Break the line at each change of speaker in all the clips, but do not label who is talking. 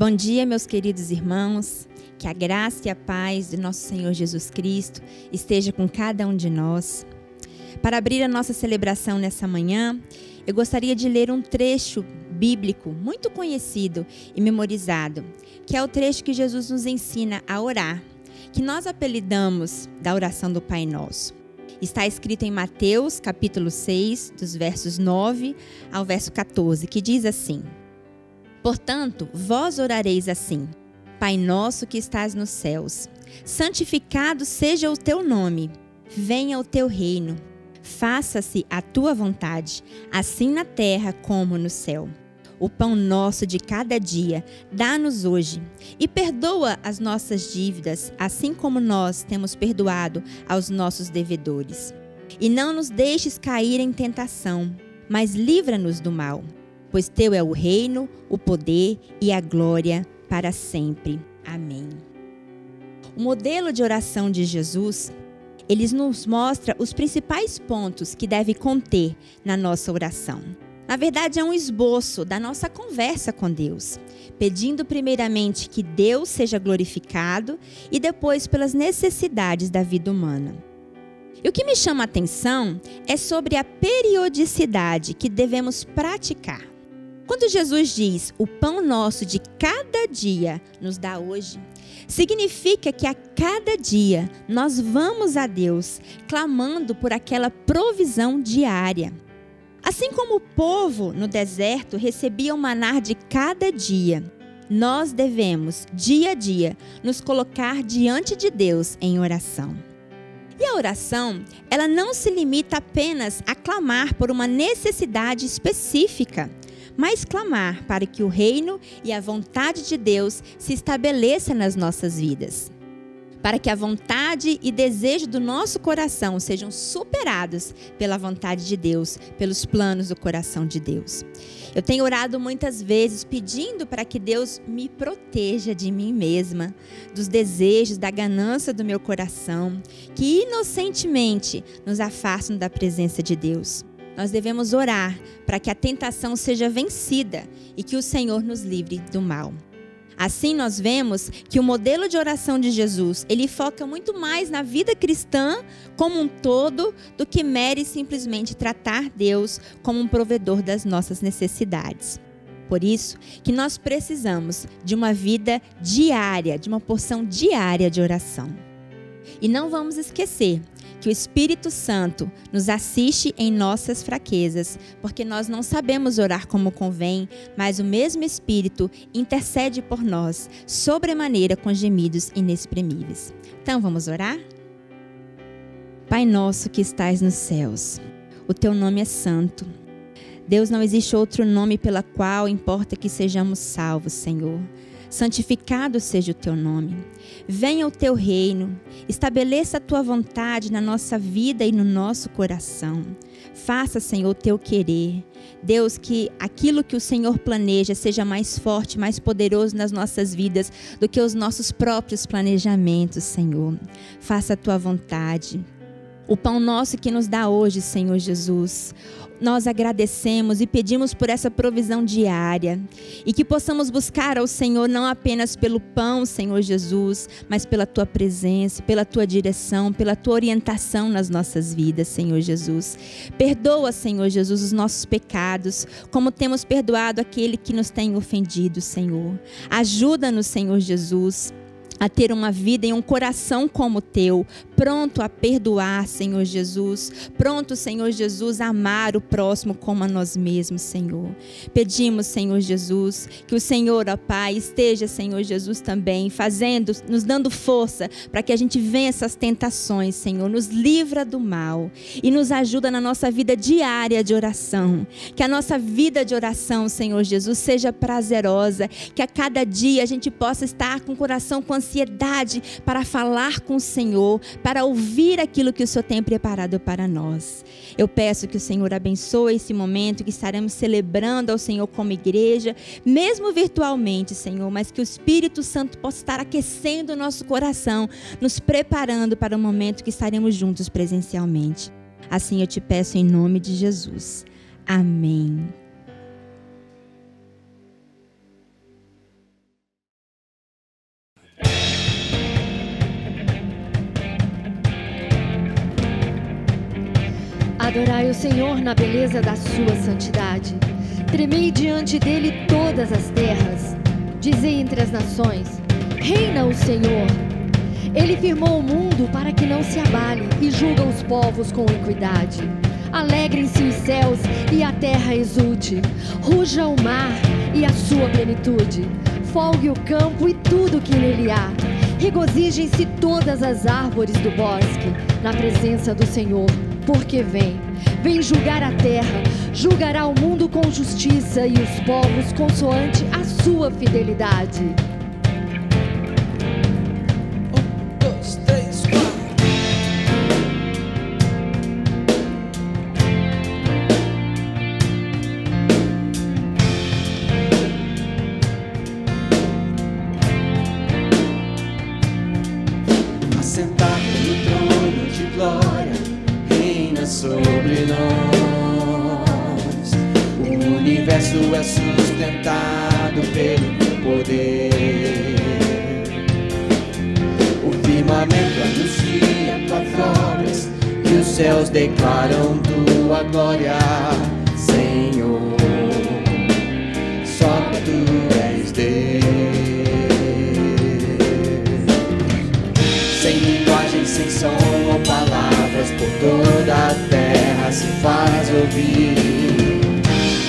Bom dia, meus queridos irmãos. Que a graça e a paz de nosso Senhor Jesus Cristo esteja com cada um de nós. Para abrir a nossa celebração nessa manhã, eu gostaria de ler um trecho bíblico muito conhecido e memorizado, que é o trecho que Jesus nos ensina a orar, que nós apelidamos da oração do Pai Nosso. Está escrito em Mateus, capítulo 6, dos versos 9 ao verso 14, que diz assim: Portanto, vós orareis assim: Pai nosso que estás nos céus, santificado seja o teu nome, venha o teu reino, faça-se a tua vontade, assim na terra como no céu. O pão nosso de cada dia, dá-nos hoje, e perdoa as nossas dívidas, assim como nós temos perdoado aos nossos devedores. E não nos deixes cair em tentação, mas livra-nos do mal, pois teu é o reino, o poder e a glória para sempre. Amém. O modelo de oração de Jesus, ele nos mostra os principais pontos que deve conter na nossa oração. Na verdade, é um esboço da nossa conversa com Deus, pedindo primeiramente que Deus seja glorificado e depois pelas necessidades da vida humana. E o que me chama a atenção é sobre a periodicidade que devemos praticar. Quando Jesus diz, o pão nosso de cada dia nos dá hoje, significa que a cada dia nós vamos a Deus clamando por aquela provisão diária. Assim como o povo no deserto recebia o maná de cada dia, nós devemos, dia a dia, nos colocar diante de Deus em oração. E a oração, ela não se limita apenas a clamar por uma necessidade específica, mas clamar para que o reino e a vontade de Deus se estabeleça nas nossas vidas. Para que a vontade e desejo do nosso coração sejam superados pela vontade de Deus, pelos planos do coração de Deus. Eu tenho orado muitas vezes pedindo para que Deus me proteja de mim mesma, dos desejos, da ganância do meu coração, que inocentemente nos afastam da presença de Deus. Nós devemos orar para que a tentação seja vencida e que o Senhor nos livre do mal. Assim nós vemos que o modelo de oração de Jesus, ele foca muito mais na vida cristã como um todo do que mere simplesmente tratar Deus como um provedor das nossas necessidades. Por isso que nós precisamos de uma vida diária, de uma porção diária de oração. E não vamos esquecer que o Espírito Santo nos assiste em nossas fraquezas, porque nós não sabemos orar como convém, mas o mesmo Espírito intercede por nós, sobremaneira com gemidos inexprimíveis. Então vamos orar? Pai nosso que estais nos céus, o teu nome é santo. Deus, não existe outro nome pela qual importa que sejamos salvos, Senhor. Santificado seja o teu nome. Venha o teu reino, estabeleça a tua vontade na nossa vida e no nosso coração. Faça, Senhor, o teu querer. Deus, que aquilo que o Senhor planeja seja mais forte, mais poderoso nas nossas vidas do que os nossos próprios planejamentos, Senhor. Faça a tua vontade. O pão nosso que nos dá hoje, Senhor Jesus, nós agradecemos e pedimos por essa provisão diária e que possamos buscar ao Senhor não apenas pelo pão, Senhor Jesus, mas pela Tua presença, pela Tua direção, pela Tua orientação nas nossas vidas, Senhor Jesus. Perdoa, Senhor Jesus, os nossos pecados, como temos perdoado aquele que nos tem ofendido, Senhor. Ajuda-nos, Senhor Jesus, a ter uma vida e um coração como o teu, pronto a perdoar, Senhor Jesus, pronto, Senhor Jesus, a amar o próximo como a nós mesmos, Senhor. Pedimos, Senhor Jesus, que o Senhor, ó Pai, esteja, Senhor Jesus, também nos dando força para que a gente vença as tentações, Senhor, nos livra do mal e nos ajuda na nossa vida diária de oração. Que a nossa vida de oração, Senhor Jesus, seja prazerosa, que a cada dia a gente possa estar com o coração com ansiedade para falar com o Senhor, para ouvir aquilo que o Senhor tem preparado para nós. Eu peço que o Senhor abençoe esse momento que estaremos celebrando ao Senhor como igreja, mesmo virtualmente, Senhor, mas que o Espírito Santo possa estar aquecendo o nosso coração, nos preparando para o momento que estaremos juntos presencialmente. Assim eu te peço em nome de Jesus. Amém.
Adorai o Senhor na beleza da sua santidade. Tremei diante dele todas as terras. Dizei entre as nações: reina o Senhor. Ele firmou o mundo para que não se abale e julga os povos com equidade. Alegrem-se os céus e a terra exulte. Ruja o mar e a sua plenitude. Folgue o campo e tudo que nele há. Regozijem-se todas as árvores do bosque na presença do Senhor, porque vem julgar a terra, julgará o mundo com justiça e os povos consoante a sua fidelidade.
Assentado no trono de glória, reina sobre nós. O universo é sustentado pelo teu poder. O firmamento anuncia tuas obras e os céus declaram tua glória, Senhor. Só tu és Deus. Sem linguagem, sem som ou palavras, por toda a terra se faz ouvir.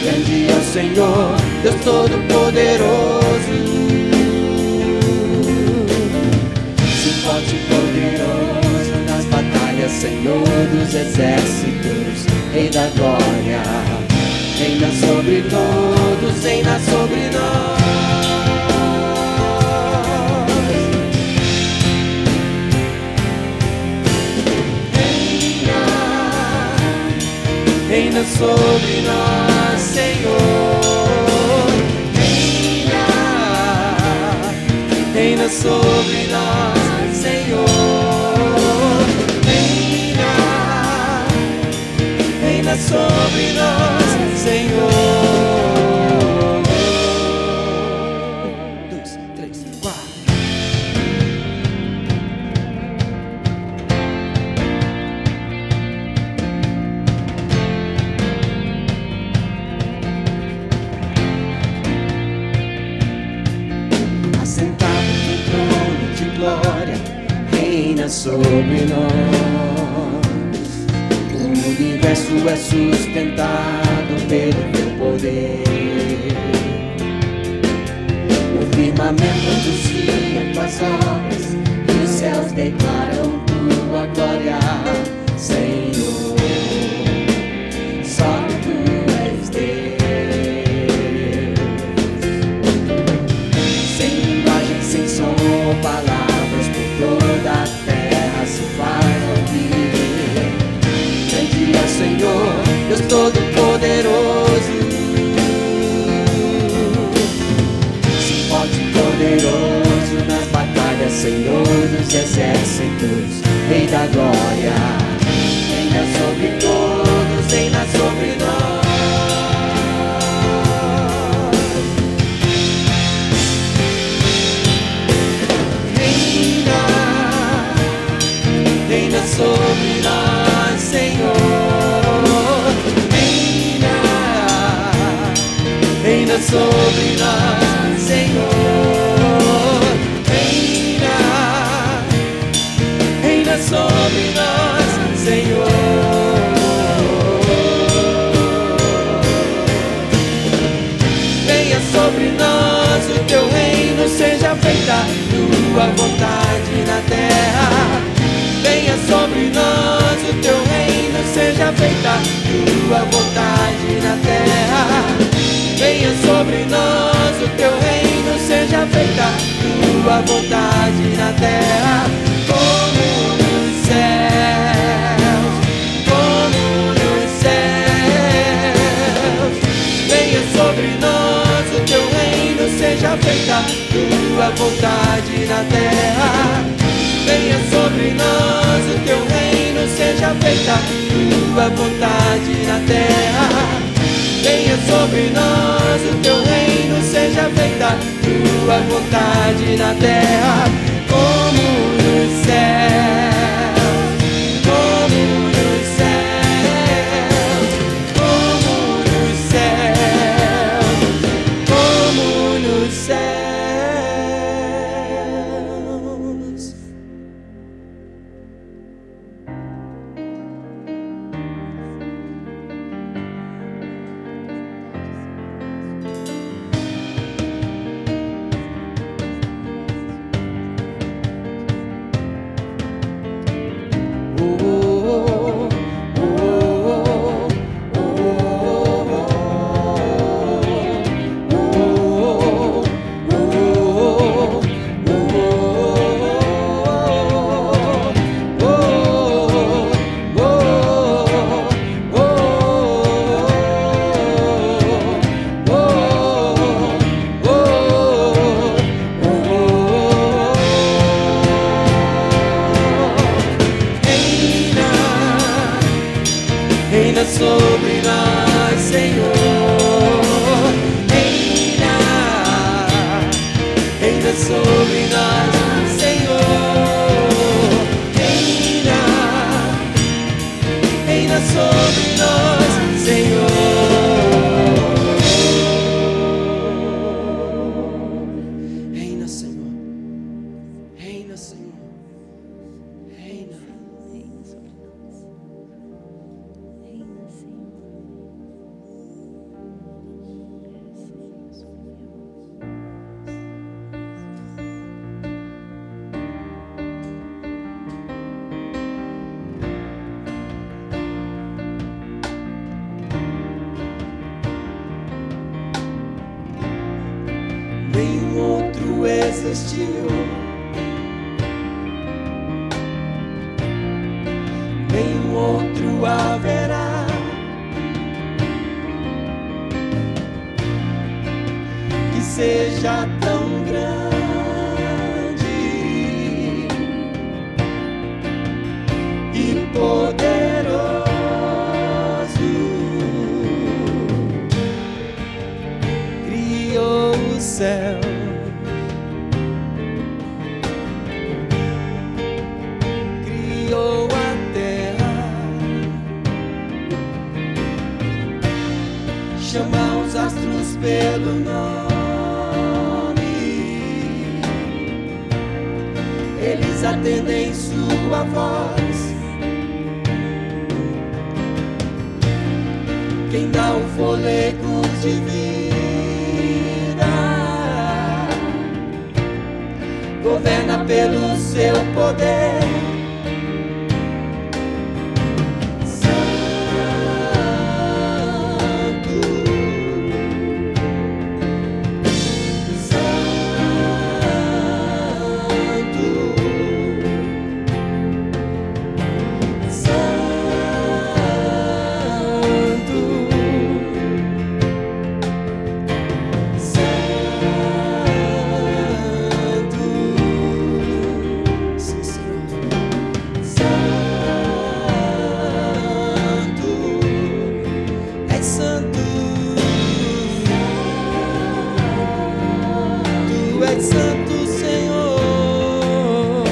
Grande é o Senhor, Deus Todo-Poderoso. Sim, forte e poderoso nas batalhas, Senhor dos exércitos, Rei da glória. Reina sobre todos, reina sobre nós. Reina sobre nós, Senhor. Reina sobre nós, Senhor. Reina sobre nós, Senhor. 1, 2, 3, 4. Assentado no trono de glória, reina sobre nós. O universo é sustentado pelo teu poder. O firmamento anuncia tuas obras e os céus declaram tua glória, Senhor. Só tu és Deus. Sem linguagem, sem som ou palavras, por toda a terra se faz ouvir. Grande é o Senhor, Deus Todo-Poderoso. Sim, forte e poderoso nas batalhas, Senhor dos exércitos, Rei da glória. Reina sobre todos, reina sobre nós. Reina sobre nós, Senhor. Reina sobre nós, Senhor. Reina sobre nós, Senhor. Venha sobre nós o teu reino, seja feita tua vontade na terra. Venha sobre nós o teu reino, seja feita tua vontade na terra. Venha sobre nós o teu reino, seja feita tua vontade na terra, como nos céus, como nos céus. Venha sobre nós o teu reino, seja feita tua vontade na terra. Venha sobre nós o teu reino, seja feita tua vontade na terra. Venha sobre nós o teu reino, seja feita tua vontade na terra, como nos céus, como nos céus. nenhum outro existiu, nenhum outro haverá, que seja tão grande e poderoso. Criou o céu, criou a terra, chama os astros pelo nome, eles atendem sua voz. Quem dá o fôlego de vida governa pelo seu poder. Santo Senhor,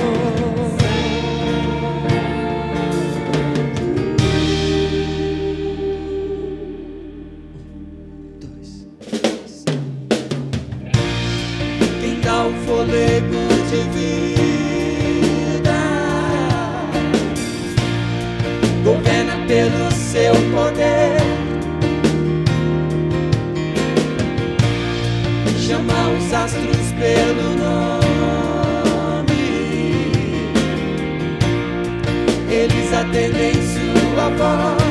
quem dá o fôlego de vida governa pelo seu poder, chama os astros pelo nome, eles atendem sua voz.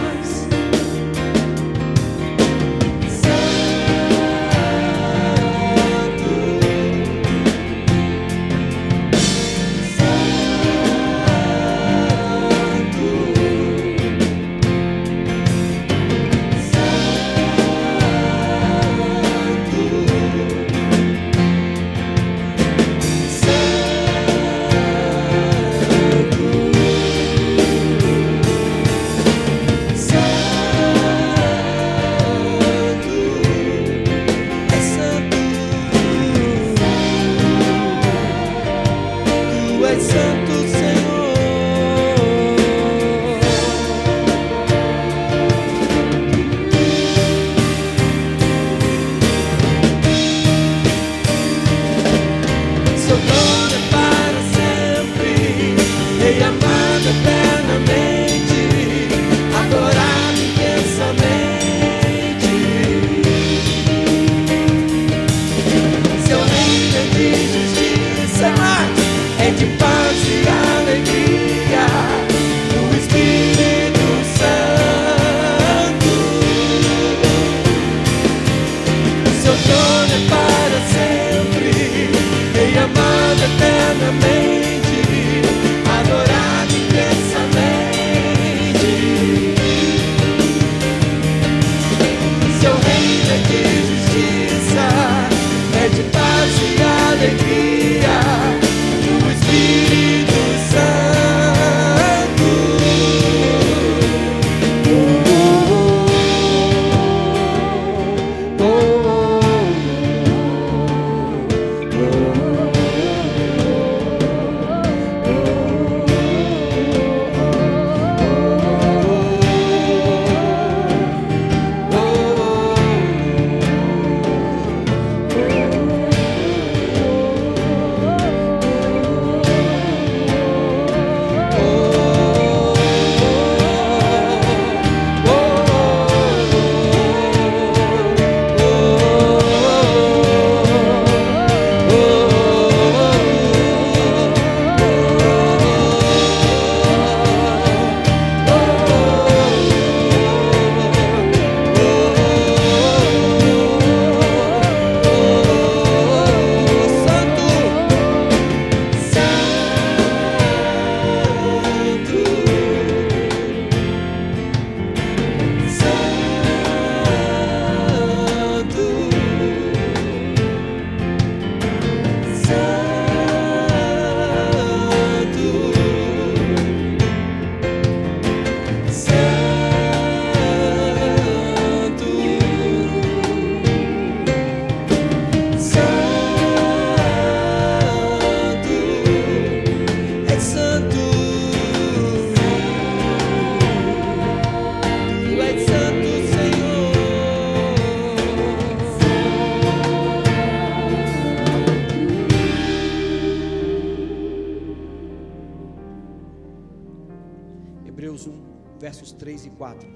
versos 3 e 4.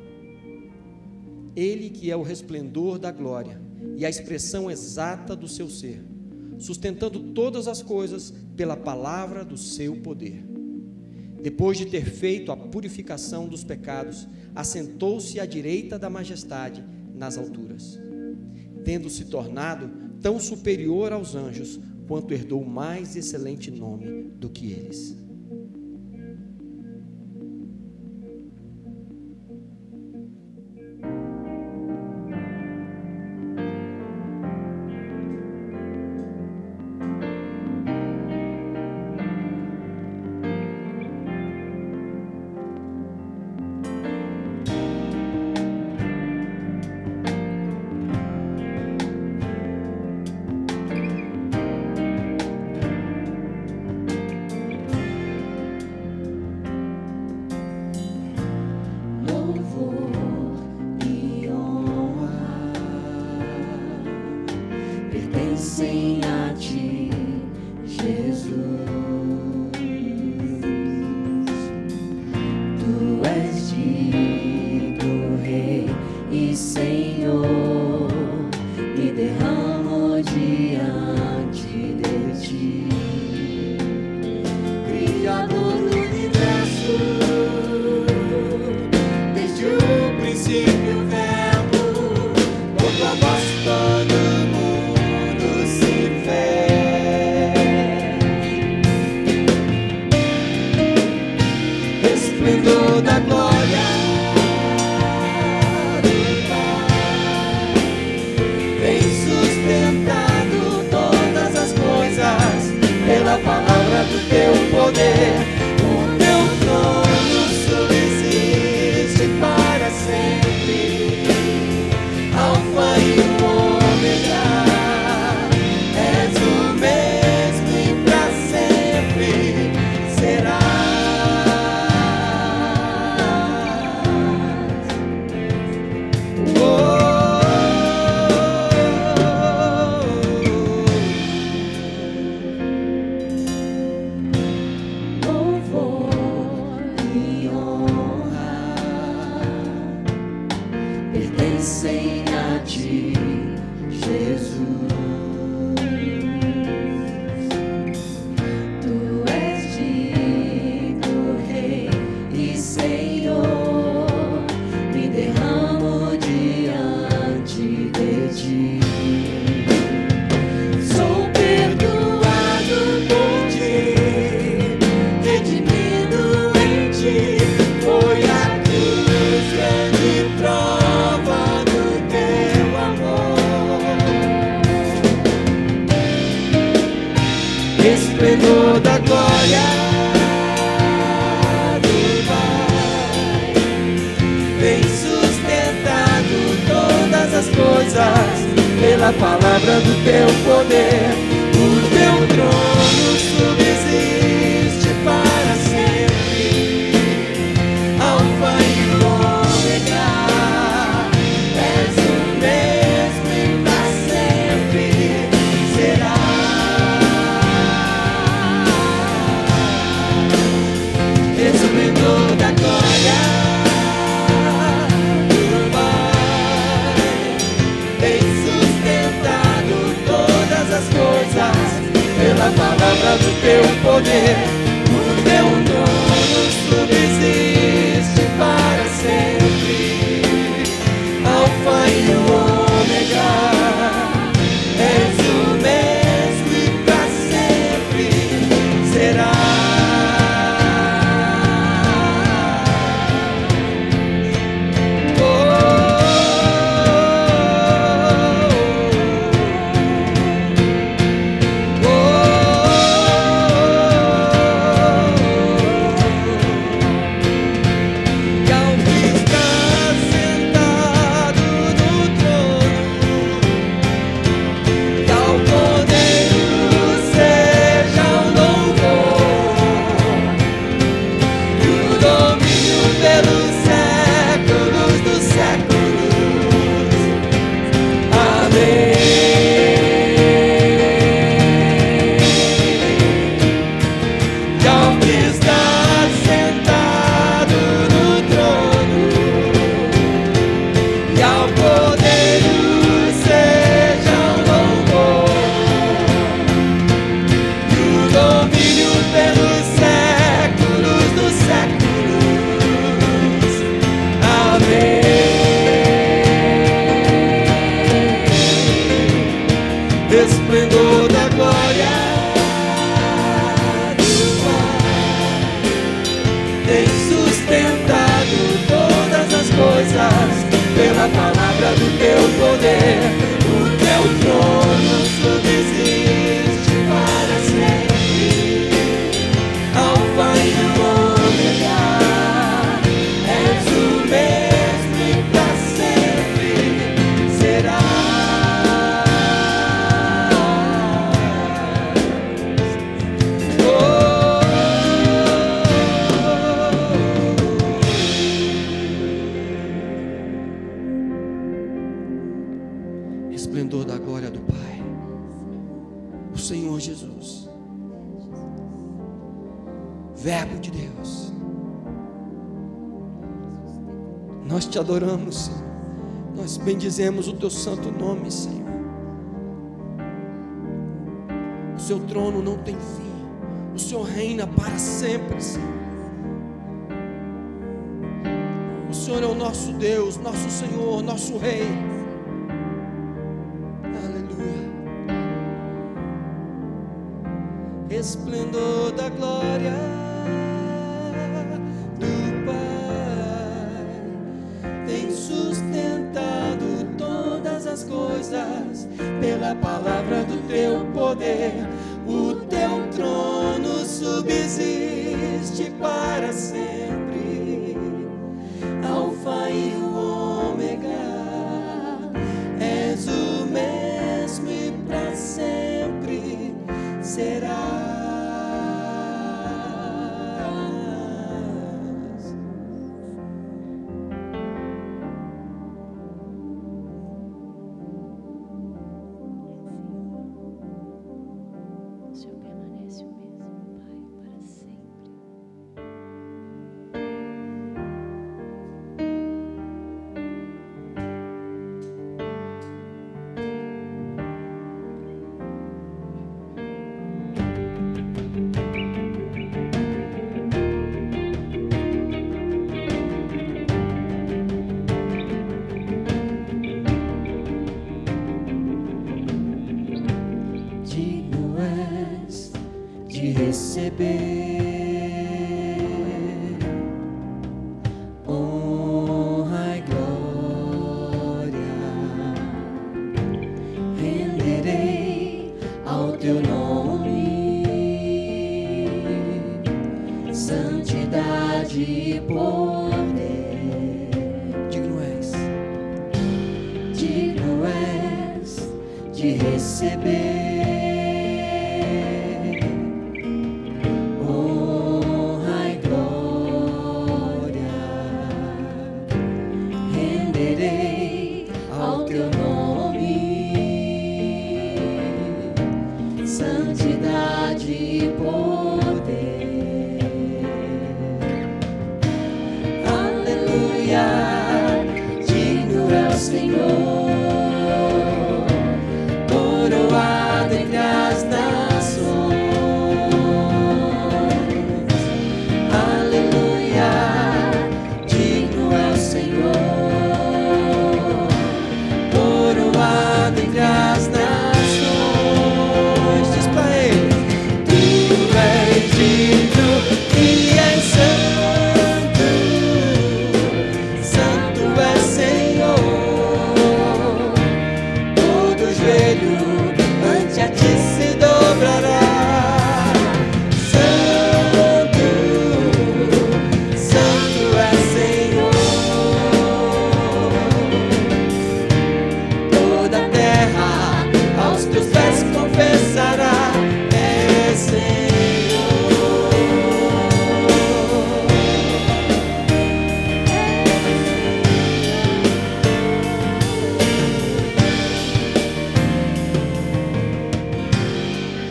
Ele que é o resplendor da glória e a expressão exata do seu ser, sustentando todas as coisas pela palavra do seu poder. Depois de ter feito a purificação dos pecados, assentou-se à direita da majestade nas alturas, tendo se tornado tão superior aos anjos, quanto herdou mais excelente nome do que eles.
Pertencem a ti, Jesus. Tu és digno, Rei e Senhor, me derramo diante de ti, Criador do universo, desde o princípio o verbo, por tua voz todo da glória do Pai, vem sustentado todas as coisas pela palavra do teu poder. O teu trono subsiste para sempre, Alfa e Ômega, és o mesmo e para sempre será. Pertencem a ti, Jesus. Tu és digno, Rei e Senhor, me derramo diante de ti. Sou perdoado por ti, redimido em ti, foi a cruz grande prova do teu amor. Esplendor da glória do Pai, vem sustentado todas as coisas pela palavra do teu poder. O teu trono subsiste para sempre, Alfa e Ômega, és o mesmo e para sempre será. Esplendor da glória do Pai, vem sustentado todas as coisas pela palavra do teu poder. O teu trono subsiste para sempre, Alfa e Ômega, és o mesmo e para sempre será. Resplendor da glória do Pai tem sustentado todas as coisas pela palavra do teu poder. O teu trono subsiste para sempre. Alfa e Ômega, és o mesmo e para sempre serás. Resplendor da glória do Pai, o Senhor Jesus, Verbo de Deus. Nós te adoramos, Senhor. Nós bendizemos o teu santo nome, Senhor. O seu trono não tem fim. O Senhor reina para sempre, Senhor. O Senhor é o nosso Deus, nosso Senhor, nosso Rei. Resplendor da glória do Pai tem sustentado todas as coisas pela palavra do teu poder. O teu trono subsiste para sempre. Alfa e Ômega, és o mesmo e para sempre serás.
O Senhor permanece o mesmo, Pai, para sempre.
Digno és de receber honra e glória. Renderei ao teu nome santidade e poder. Digno és de receber honra e glória. Renderei ao teu nome santidade e poder. Aleluia, digno é o Senhor, coroado entre as nações. Aleluia, digno é o Senhor, coroado entre as nações. Diz pra ele: tu és digno e és santo, santo é Senhor. Todo joelho ante a ti se dobrará. Santo, santo é Senhor. Toda a terra aos teus pés confessará: é Senhor.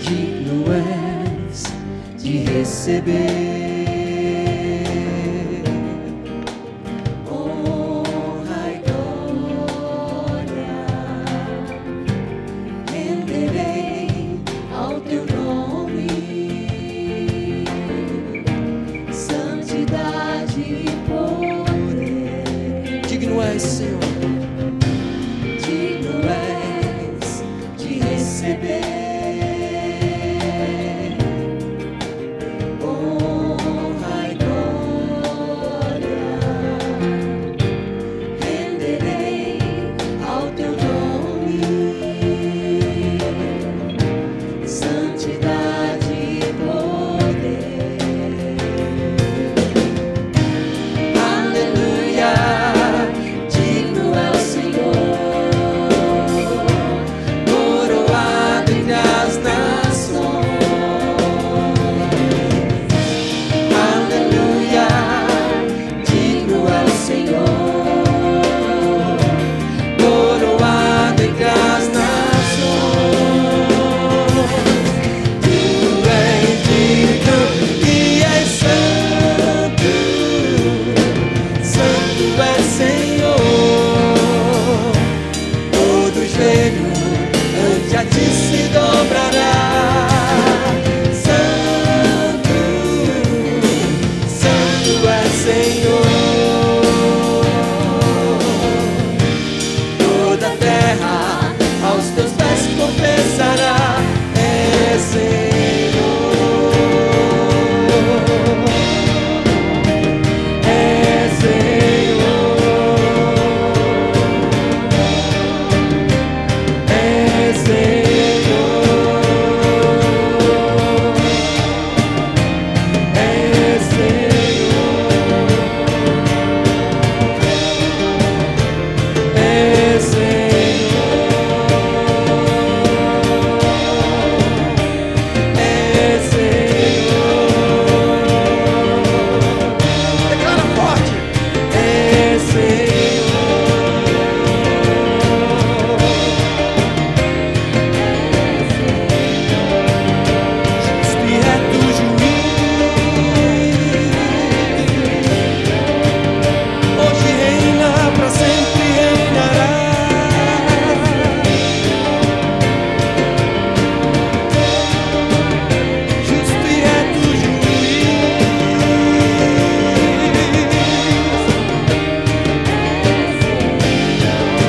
Digno és de receber honra e glória. Renderei ao teu nome santidade e poder. Digno és, Senhor. Digno és de receber receber honra e glória. Renderei ao teu nome santidade e poder. Aleluia, digno é o Senhor, coroado entre as nações. Aleluia, digno é o Senhor, coroado entre as nações. Tu és digno e és santo, santo é Senhor. Todo joelho ante a ti se dobrará. Santo, santo é Senhor. Toda a terra aos teus pés confessará. É Senhor, é Senhor, é Senhor, é Senhor, é declara forte. É Senhor, justo e reto juiz, hoje reina, pra sempre reinará. Justo e reto juiz,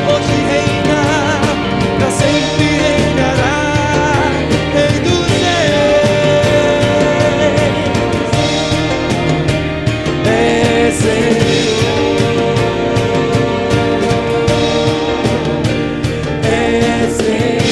hoje reina, pra sempre reinará. Rei dos reis, é Senhor, é Senhor.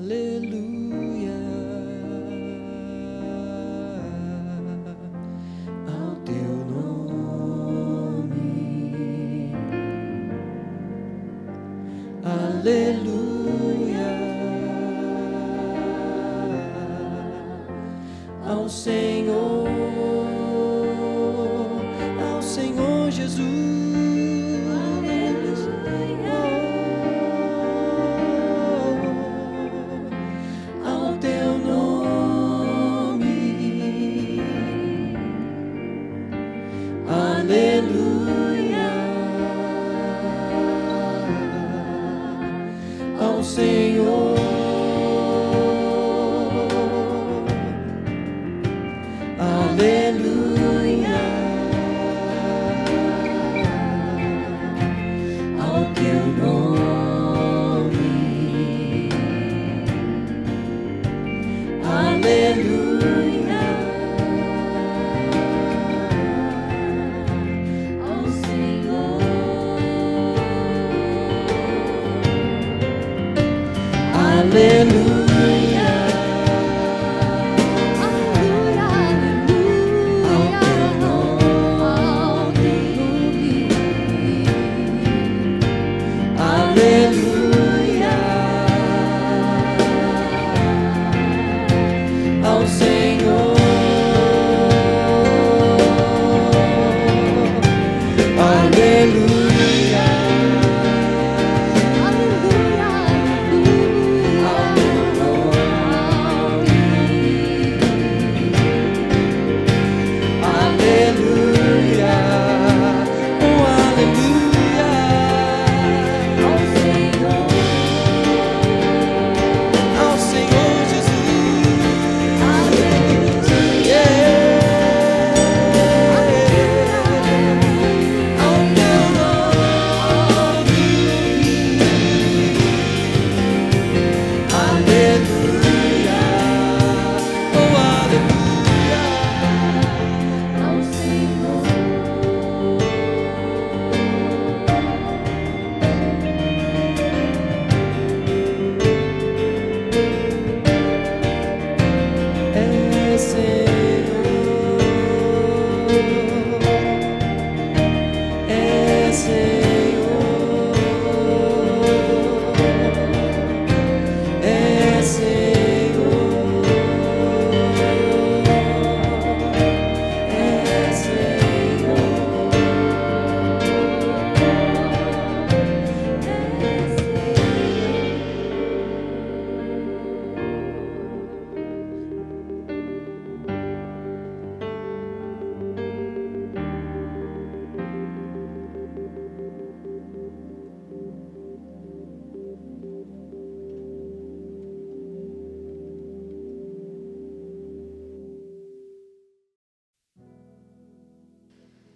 Aleluia ao teu nome. Aleluia ao Senhor Jesus. Ao teu nome. Aleluia ao Senhor. Aleluia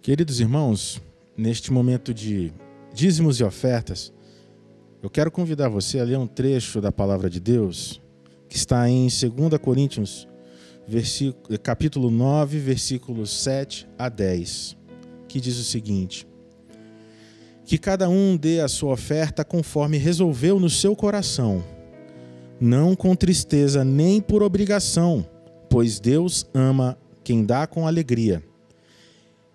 Queridos irmãos, neste momento de dízimos e ofertas, eu quero convidar você a ler um trecho da Palavra de Deus que está em 2 Coríntios, capítulo 9, versículos 7 a 10, que diz o seguinte: que cada um dê a sua oferta conforme resolveu no seu coração, não com tristeza nem por obrigação, pois Deus ama quem dá com alegria.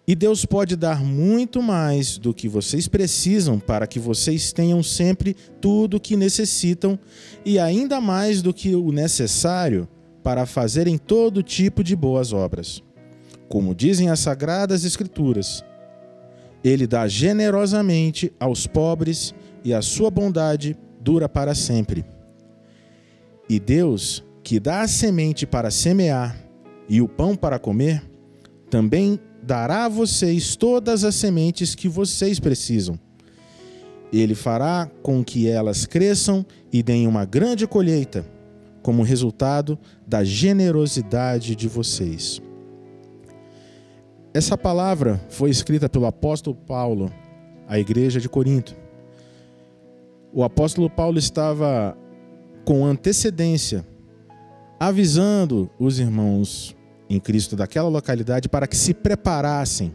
E Deus pode dar muito mais do que vocês precisam para que vocês tenham sempre tudo o que necessitam e ainda mais do que o necessário para fazerem todo tipo de boas obras. Como dizem as Sagradas Escrituras, Ele dá generosamente aos pobres e a sua bondade dura para sempre. E Deus, que dá a semente para semear e o pão para comer, também dará a vocês todas as sementes que vocês precisam. Ele fará com que elas cresçam e deem uma grande colheita, como resultado da generosidade de vocês. Essa palavra foi escrita pelo apóstolo Paulo à igreja de Corinto. O apóstolo Paulo estava com antecedência avisando os irmãos em Cristo daquela localidade para que se preparassem,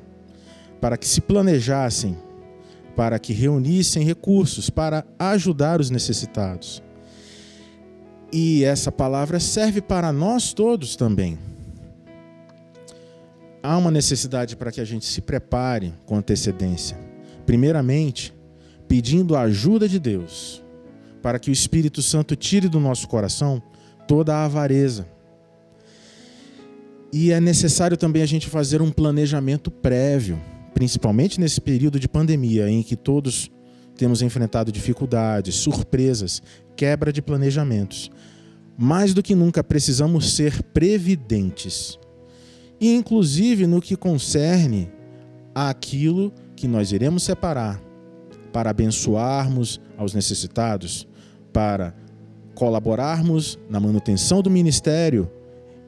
para que se planejassem, para que reunissem recursos para ajudar os necessitados. E essa palavra serve para nós todos também. Há uma necessidade para que a gente se prepare com antecedência. Primeiramente, pedindo a ajuda de Deus, para que o Espírito Santo tire do nosso coração toda a avareza. E é necessário também a gente fazer um planejamento prévio, principalmente nesse período de pandemia, em que todos temos enfrentado dificuldades, surpresas, quebra de planejamentos. Mais do que nunca precisamos ser previdentes. E inclusive no que concerne àquilo que nós iremos separar para abençoarmos aos necessitados, para colaborarmos na manutenção do ministério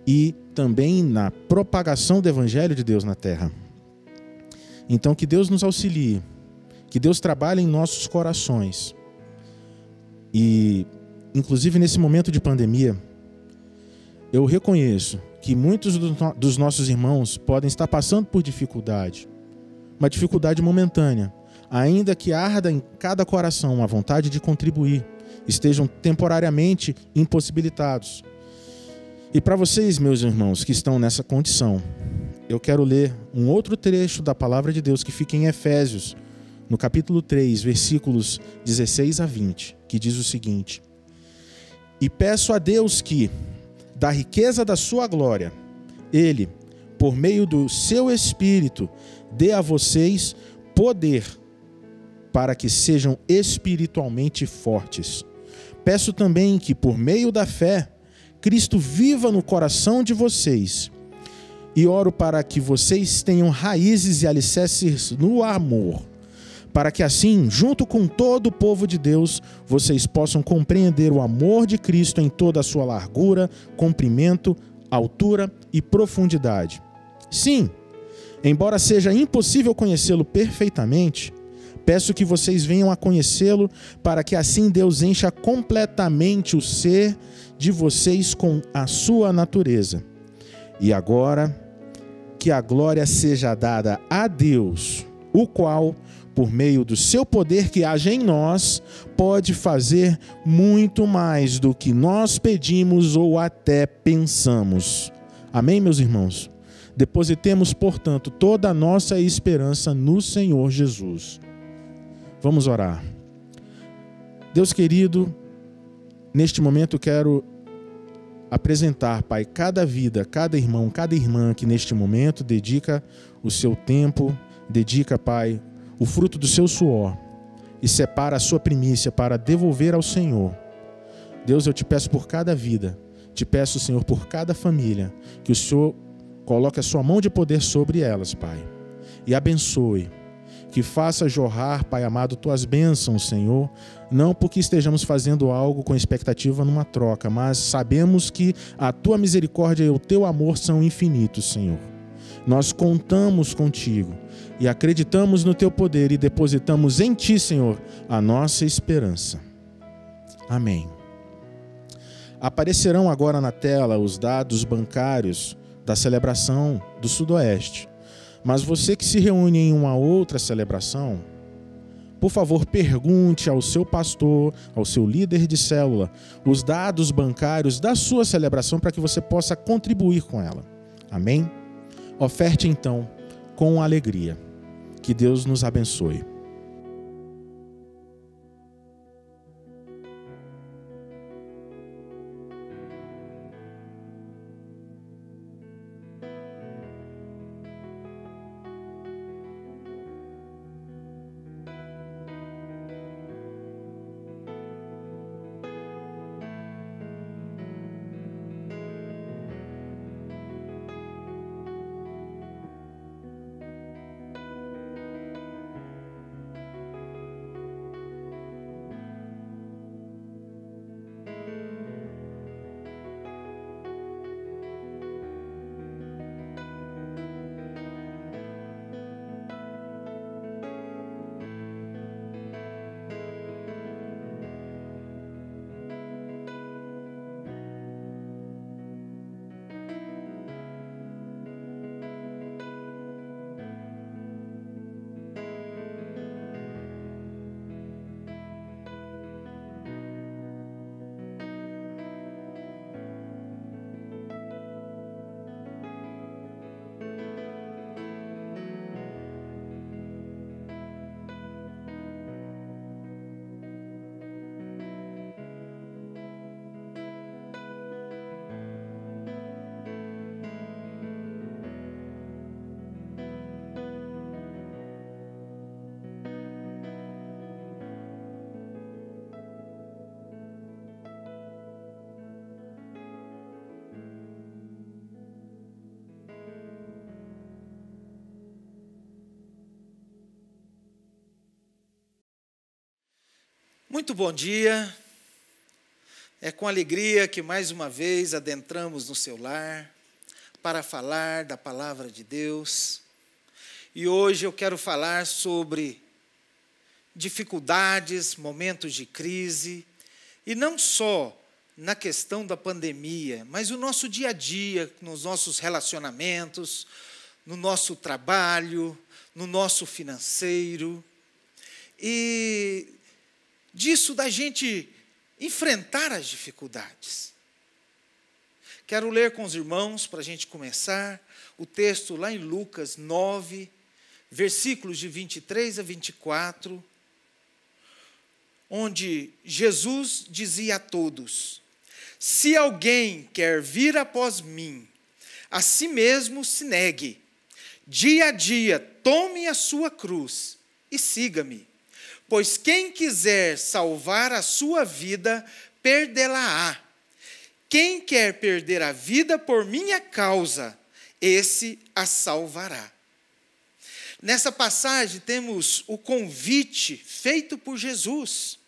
e também na propagação do Evangelho de Deus na terra. Então, que Deus nos auxilie, que Deus trabalhe em nossos corações. E, inclusive nesse momento de pandemia, eu reconheço que muitos dos nossos irmãos podem estar passando por dificuldade, uma dificuldade momentânea, ainda que arda em cada coração a vontade de contribuir, estejam temporariamente impossibilitados. E para vocês, meus irmãos, que estão nessa condição, eu quero ler um outro trecho da Palavra de Deus que fica em Efésios, no capítulo 3, versículos 16 a 20, que diz o seguinte: e peço a Deus que, da riqueza da sua glória, Ele, por meio do seu Espírito, dê a vocês poder para que sejam espiritualmente fortes. Peço também que, por meio da fé, Cristo viva no coração de vocês. E oro para que vocês tenham raízes e alicerces no amor, para que assim, junto com todo o povo de Deus, vocês possam compreender o amor de Cristo em toda a sua largura, comprimento, altura e profundidade. Sim, embora seja impossível conhecê-lo perfeitamente, peço que vocês venham a conhecê-lo, para que assim Deus encha completamente o ser de vocês com a sua natureza. E agora, que a glória seja dada a Deus, o qual, por meio do seu poder que age em nós, pode fazer muito mais do que nós pedimos ou até pensamos. Amém, meus irmãos? Depositemos, portanto, toda a nossa esperança no Senhor Jesus. Vamos orar. Deus querido, neste momento quero apresentar, Pai, cada vida, cada irmão, cada irmã que neste momento dedica o seu tempo, dedica, Pai, o fruto do seu suor e separa a sua primícia para devolver ao Senhor. Deus, eu te peço por cada vida, te peço, Senhor, por cada família, que o Senhor coloque a sua mão de poder sobre elas, Pai, e abençoe. Que faça jorrar, Pai amado, tuas bênçãos, Senhor, não porque estejamos fazendo algo com expectativa numa troca, mas sabemos que a tua misericórdia e o teu amor são infinitos, Senhor. Nós contamos contigo e acreditamos no teu poder e depositamos em ti, Senhor, a nossa esperança. Amém. Aparecerão agora na tela os dados bancários da celebração do Sudoeste. Mas você que se reúne em uma outra celebração, por favor, pergunte ao seu pastor, ao seu líder de célula, os dados bancários da sua celebração para que você possa contribuir com ela. Amém? Oferte então com alegria. Que Deus nos abençoe.
Muito bom dia, é com alegria que mais uma vez adentramos no seu lar para falar da palavra de Deus. E hoje eu quero falar sobre dificuldades, momentos de crise, e não só na questão da pandemia, mas o nosso dia a dia, nos nossos relacionamentos, no nosso trabalho, no nosso financeiro, e disso da gente enfrentar as dificuldades. Quero ler com os irmãos, para a gente começar, o texto lá em Lucas 9, versículos de 23 a 24, onde Jesus dizia a todos: se alguém quer vir após mim, a si mesmo se negue, dia a dia tome a sua cruz e siga-me. Pois quem quiser salvar a sua vida, perdê-la-á. Quem quer perder a vida por minha causa, esse a salvará. Nessa passagem temos o convite feito por Jesus,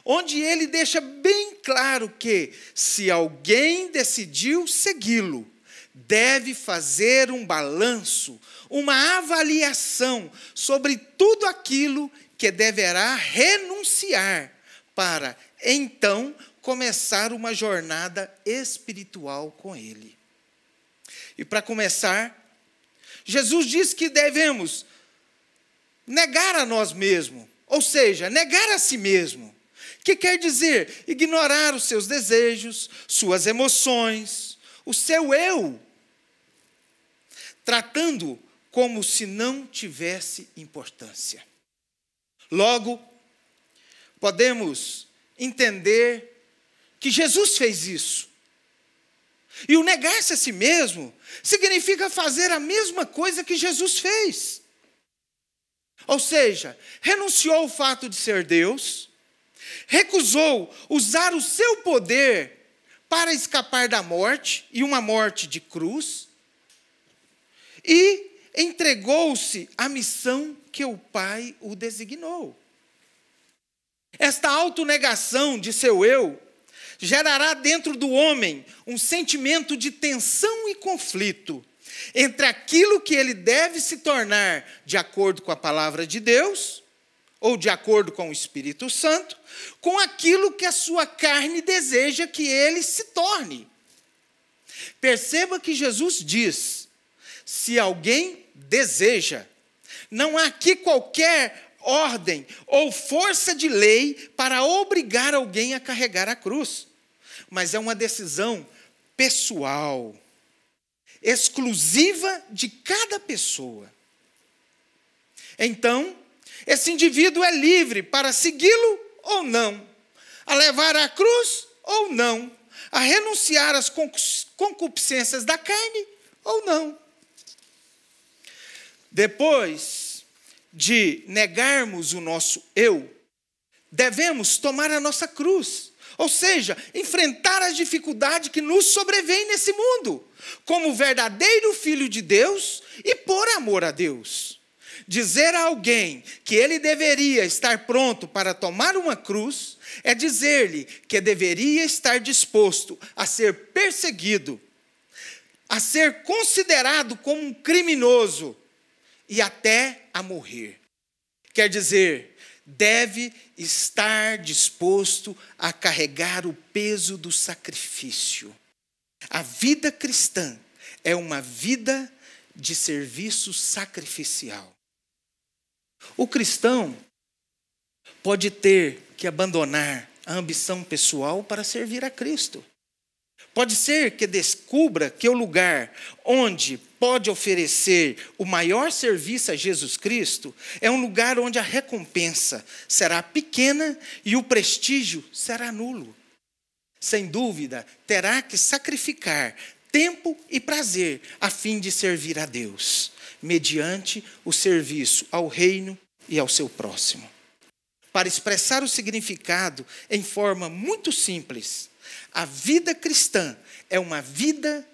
onde ele deixa bem claro que, se alguém decidiu segui-lo, deve fazer um balanço, uma avaliação sobre tudo aquilo que deverá renunciar para, então, começar uma jornada espiritual com ele. E para começar, Jesus diz que devemos negar a nós mesmos, ou seja, negar a si mesmo, que quer dizer ignorar os seus desejos, suas emoções, o seu eu, tratando como se não tivesse importância. Logo, podemos entender que Jesus fez isso. E o negar-se a si mesmo significa fazer a mesma coisa que Jesus fez. Ou seja, renunciou ao fato de ser Deus, recusou usar o seu poder para escapar da morte, e uma morte de cruz, e entregou-se à missão que o Pai o designou. Esta autonegação de seu eu gerará dentro do homem um sentimento de tensão e conflito, entre aquilo que ele deve se tornar de acordo com a palavra de Deus, ou de acordo com o Espírito Santo, com aquilo que a sua carne deseja que ele se torne. Perceba que Jesus diz: se alguém deseja, não há aqui qualquer ordem ou força de lei para obrigar alguém a carregar a cruz, mas é uma decisão pessoal, exclusiva de cada pessoa. Então, esse indivíduo é livre para segui-lo ou não, a levar a cruz ou não, a renunciar às concupiscências da carne ou não. Depois de negarmos o nosso eu, devemos tomar a nossa cruz, ou seja, enfrentar as dificuldades que nos sobrevêm nesse mundo, como verdadeiro filho de Deus e por amor a Deus. Dizer a alguém que ele deveria estar pronto para tomar uma cruz é dizer-lhe que deveria estar disposto a ser perseguido, a ser considerado como um criminoso e até a morrer. Quer dizer, deve estar disposto a carregar o peso do sacrifício. A vida cristã é uma vida de serviço sacrificial. O cristão pode ter que abandonar a ambição pessoal para servir a Cristo. Pode ser que descubra que o lugar onde pode oferecer o maior serviço a Jesus Cristo é um lugar onde a recompensa será pequena e o prestígio será nulo. Sem dúvida, terá que sacrificar tempo e prazer a fim de servir a Deus, mediante o serviço ao reino e ao seu próximo. Para expressar o significado em forma muito simples, a vida cristã é uma vida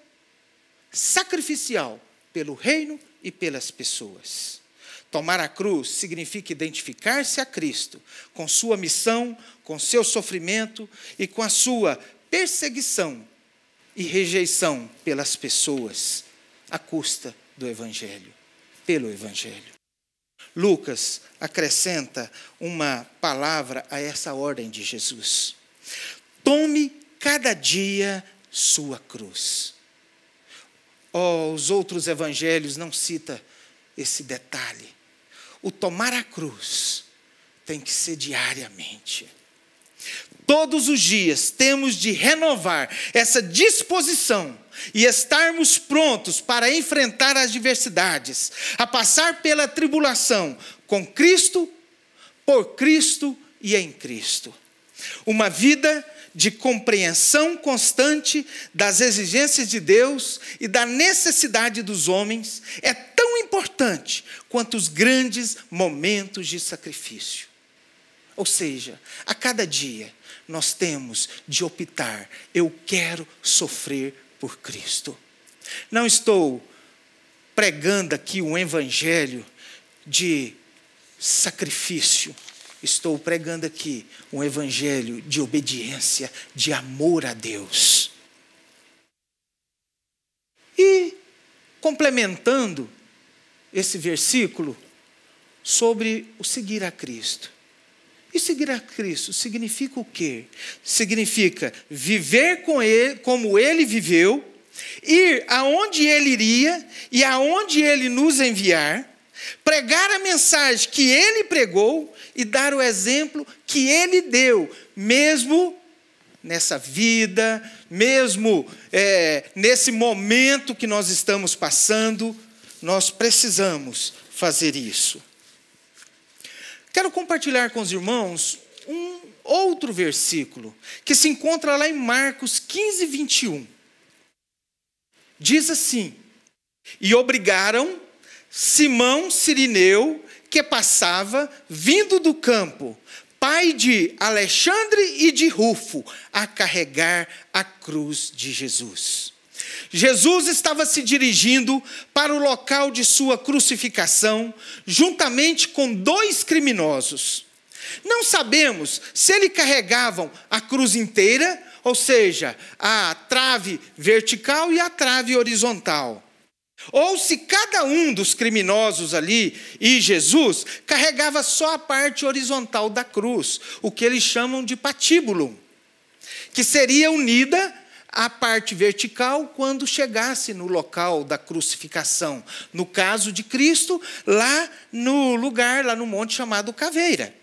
sacrificial pelo reino e pelas pessoas. Tomar a cruz significa identificar-se a Cristo, com sua missão, com seu sofrimento e com a sua perseguição e rejeição pelas pessoas, à custa do Evangelho, pelo Evangelho. Lucas acrescenta uma palavra a essa ordem de Jesus: tome cada dia sua cruz. Os outros evangelhos não citam esse detalhe. O tomar a cruz tem que ser diariamente. Todos os dias temos de renovar essa disposição e estarmos prontos para enfrentar as adversidades, a passar pela tribulação com Cristo, por Cristo e em Cristo. Uma vida de compreensão constante das exigências de Deus e da necessidade dos homens é tão importante quanto os grandes momentos de sacrifício. Ou seja, a cada dia nós temos de optar: eu quero sofrer por Cristo. Não estou pregando aqui um evangelho de sacrifício. Estou pregando aqui um evangelho de obediência, de amor a Deus. E complementando esse versículo sobre o seguir a Cristo. E seguir a Cristo significa o quê? Significa viver com Ele, como Ele viveu, ir aonde Ele iria e aonde Ele nos enviar, pregar a mensagem que Ele pregou e dar o exemplo que Ele deu, mesmo nessa vida, mesmo nesse momento que nós estamos passando, nós precisamos fazer isso. Quero compartilhar com os irmãos um outro versículo, que se encontra lá em Marcos 15, 21. Diz assim: e obrigaram Simão Cirineu, que passava, vindo do campo, pai de Alexandre e de Rufo, a carregar a cruz de Jesus. Jesus estava se dirigindo para o local de sua crucificação, juntamente com 2 criminosos. Não sabemos se eles carregavam a cruz inteira, ou seja, a trave vertical e a trave horizontal. Ou se cada um dos criminosos ali e Jesus carregava só a parte horizontal da cruz, o que eles chamam de patíbulo, que seria unida à parte vertical quando chegasse no local da crucificação. No caso de Cristo, lá no lugar, lá no monte chamado Caveira.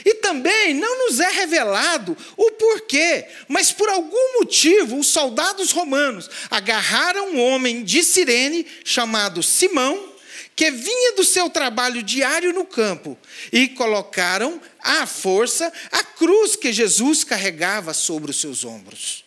E também não nos é revelado o porquê, mas por algum motivo os soldados romanos agarraram um homem de Cirene chamado Simão, que vinha do seu trabalho diário no campo, e colocaram à força a cruz que Jesus carregava sobre os seus ombros.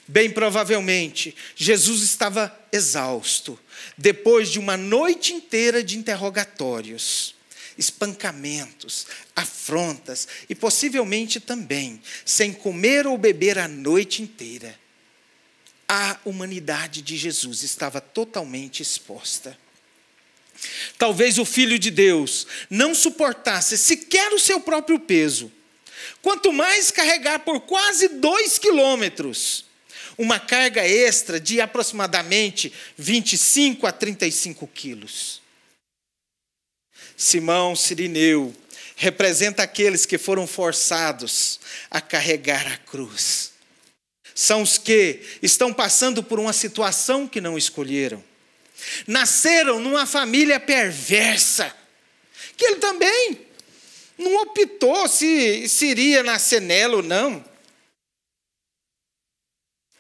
Bem provavelmente, Jesus estava exausto, depois de uma noite inteira de interrogatórios, espancamentos, afrontas e possivelmente também sem comer ou beber a noite inteira. A humanidade de Jesus estava totalmente exposta. Talvez o Filho de Deus não suportasse sequer o seu próprio peso, quanto mais carregar por quase 2 quilômetros uma carga extra de aproximadamente 25 a 35 quilos. Simão Cirineu representa aqueles que foram forçados a carregar a cruz. São os que estão passando por uma situação que não escolheram. Nasceram numa família perversa, que ele também não optou se iria nascer nela ou não.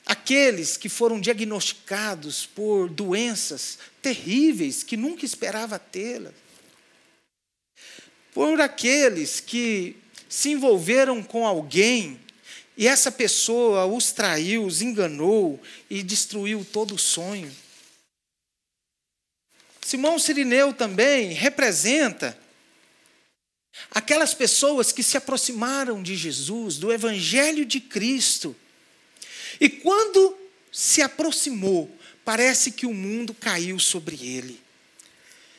Aqueles que foram diagnosticados por doenças terríveis, que nunca esperava tê-las. Por aqueles que se envolveram com alguém e essa pessoa os traiu, os enganou e destruiu todo o sonho. Simão Cirineu também representa aquelas pessoas que se aproximaram de Jesus, do Evangelho de Cristo. E quando se aproximou, parece que o mundo caiu sobre ele.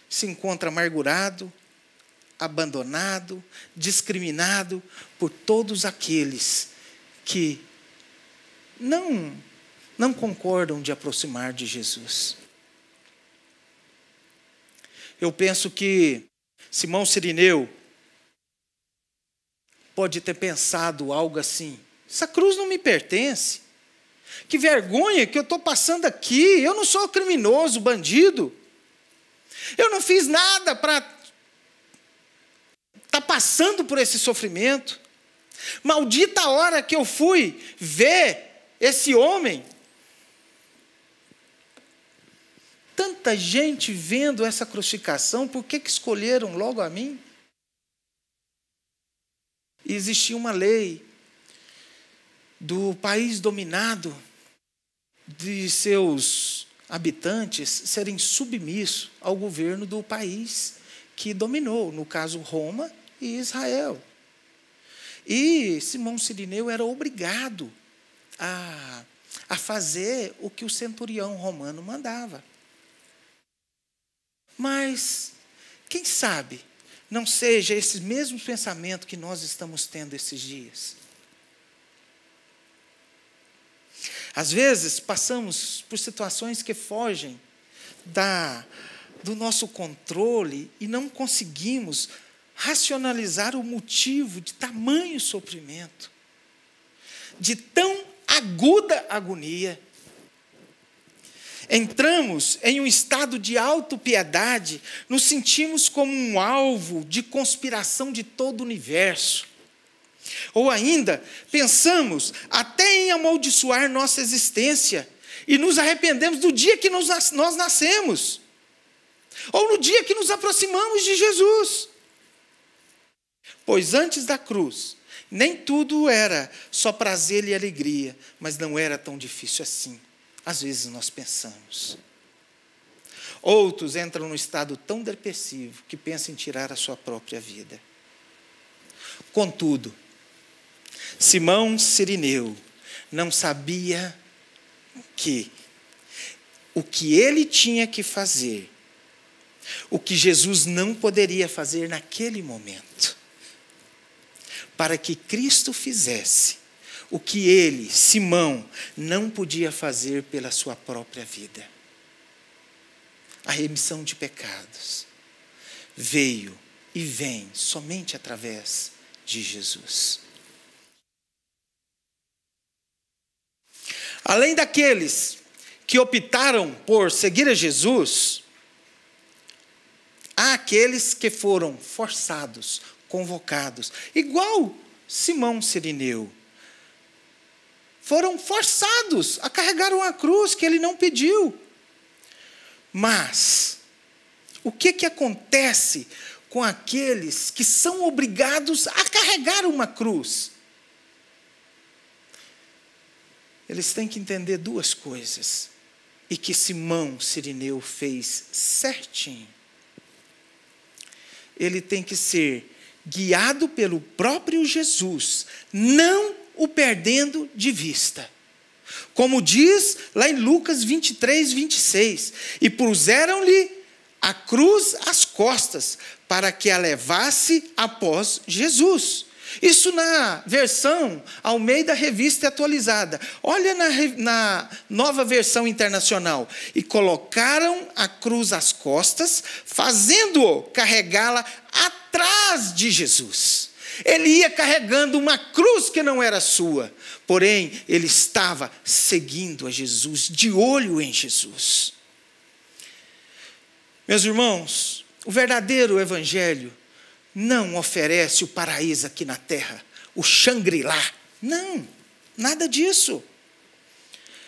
Se encontra amargurado, abandonado, discriminado por todos aqueles que não concordam de aproximar de Jesus. Eu penso que Simão Cirineu pode ter pensado algo assim: essa cruz não me pertence. Que vergonha que eu estou passando aqui. Eu não sou criminoso, bandido. Eu não fiz nada para estar passando por esse sofrimento. Maldita a hora que eu fui ver esse homem. Tanta gente vendo essa crucificação, por que escolheram logo a mim? E existia uma lei do país dominado, de seus habitantes serem submissos ao governo do país que dominou, no caso Roma e Israel. E Simão Cirineu era obrigado a fazer o que o centurião romano mandava. Mas, quem sabe, não seja esse mesmo pensamento que nós estamos tendo esses dias. Às vezes, passamos por situações que fogem do nosso controle e não conseguimos racionalizar o motivo de tamanho sofrimento, de tão aguda agonia. Entramos em um estado de autopiedade, nos sentimos como um alvo de conspiração de todo o universo. Ou ainda, pensamos até em amaldiçoar nossa existência e nos arrependemos do dia que nós nascemos, ou no dia que nos aproximamos de Jesus. Pois antes da cruz, nem tudo era só prazer e alegria, mas não era tão difícil assim. Às vezes nós pensamos. Outros entram num estado tão depressivo que pensam em tirar a sua própria vida. Contudo, Simão Cirineu não sabia que o que ele tinha que fazer, o que Jesus não poderia fazer naquele momento, para que Cristo fizesse o que ele, Simão, não podia fazer pela sua própria vida. a remissão de pecados veio e vem somente através de Jesus. Além daqueles que optaram por seguir a Jesus, há aqueles que foram forçados, convocados, igual Simão Cirineu. Foram forçados a carregar uma cruz que ele não pediu. Mas, o que acontece com aqueles que são obrigados a carregar uma cruz? Eles têm que entender duas coisas, e que Simão Cirineu fez certinho. Ele tem que ser guiado pelo próprio Jesus, não o perdendo de vista. Como diz lá em Lucas 23, 26, e puseram-lhe a cruz às costas, para que a levasse após Jesus. Isso na versão Almeida Revista Atualizada. Olha na nova versão internacional. E colocaram a cruz às costas, fazendo-o carregá-la atrás de Jesus. Ele ia carregando uma cruz que não era sua, porém, ele estava seguindo a Jesus, de olho em Jesus. Meus irmãos, o verdadeiro evangelho não oferece o paraíso aqui na terra, o Shangri-La. Não, nada disso.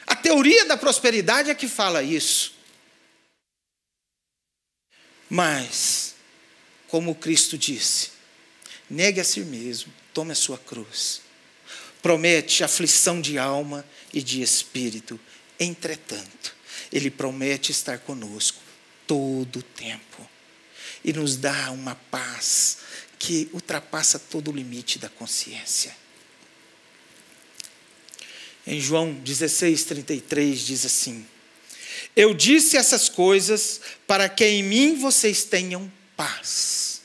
A teoria da prosperidade é que fala isso. Mas, como Cristo disse, negue a si mesmo, tome a sua cruz. Promete aflição de alma e de espírito. Entretanto, Ele promete estar conosco todo o tempo. E nos dá uma paz que ultrapassa todo o limite da consciência. Em João 16:33 diz assim: eu disse essas coisas para que em mim vocês tenham paz.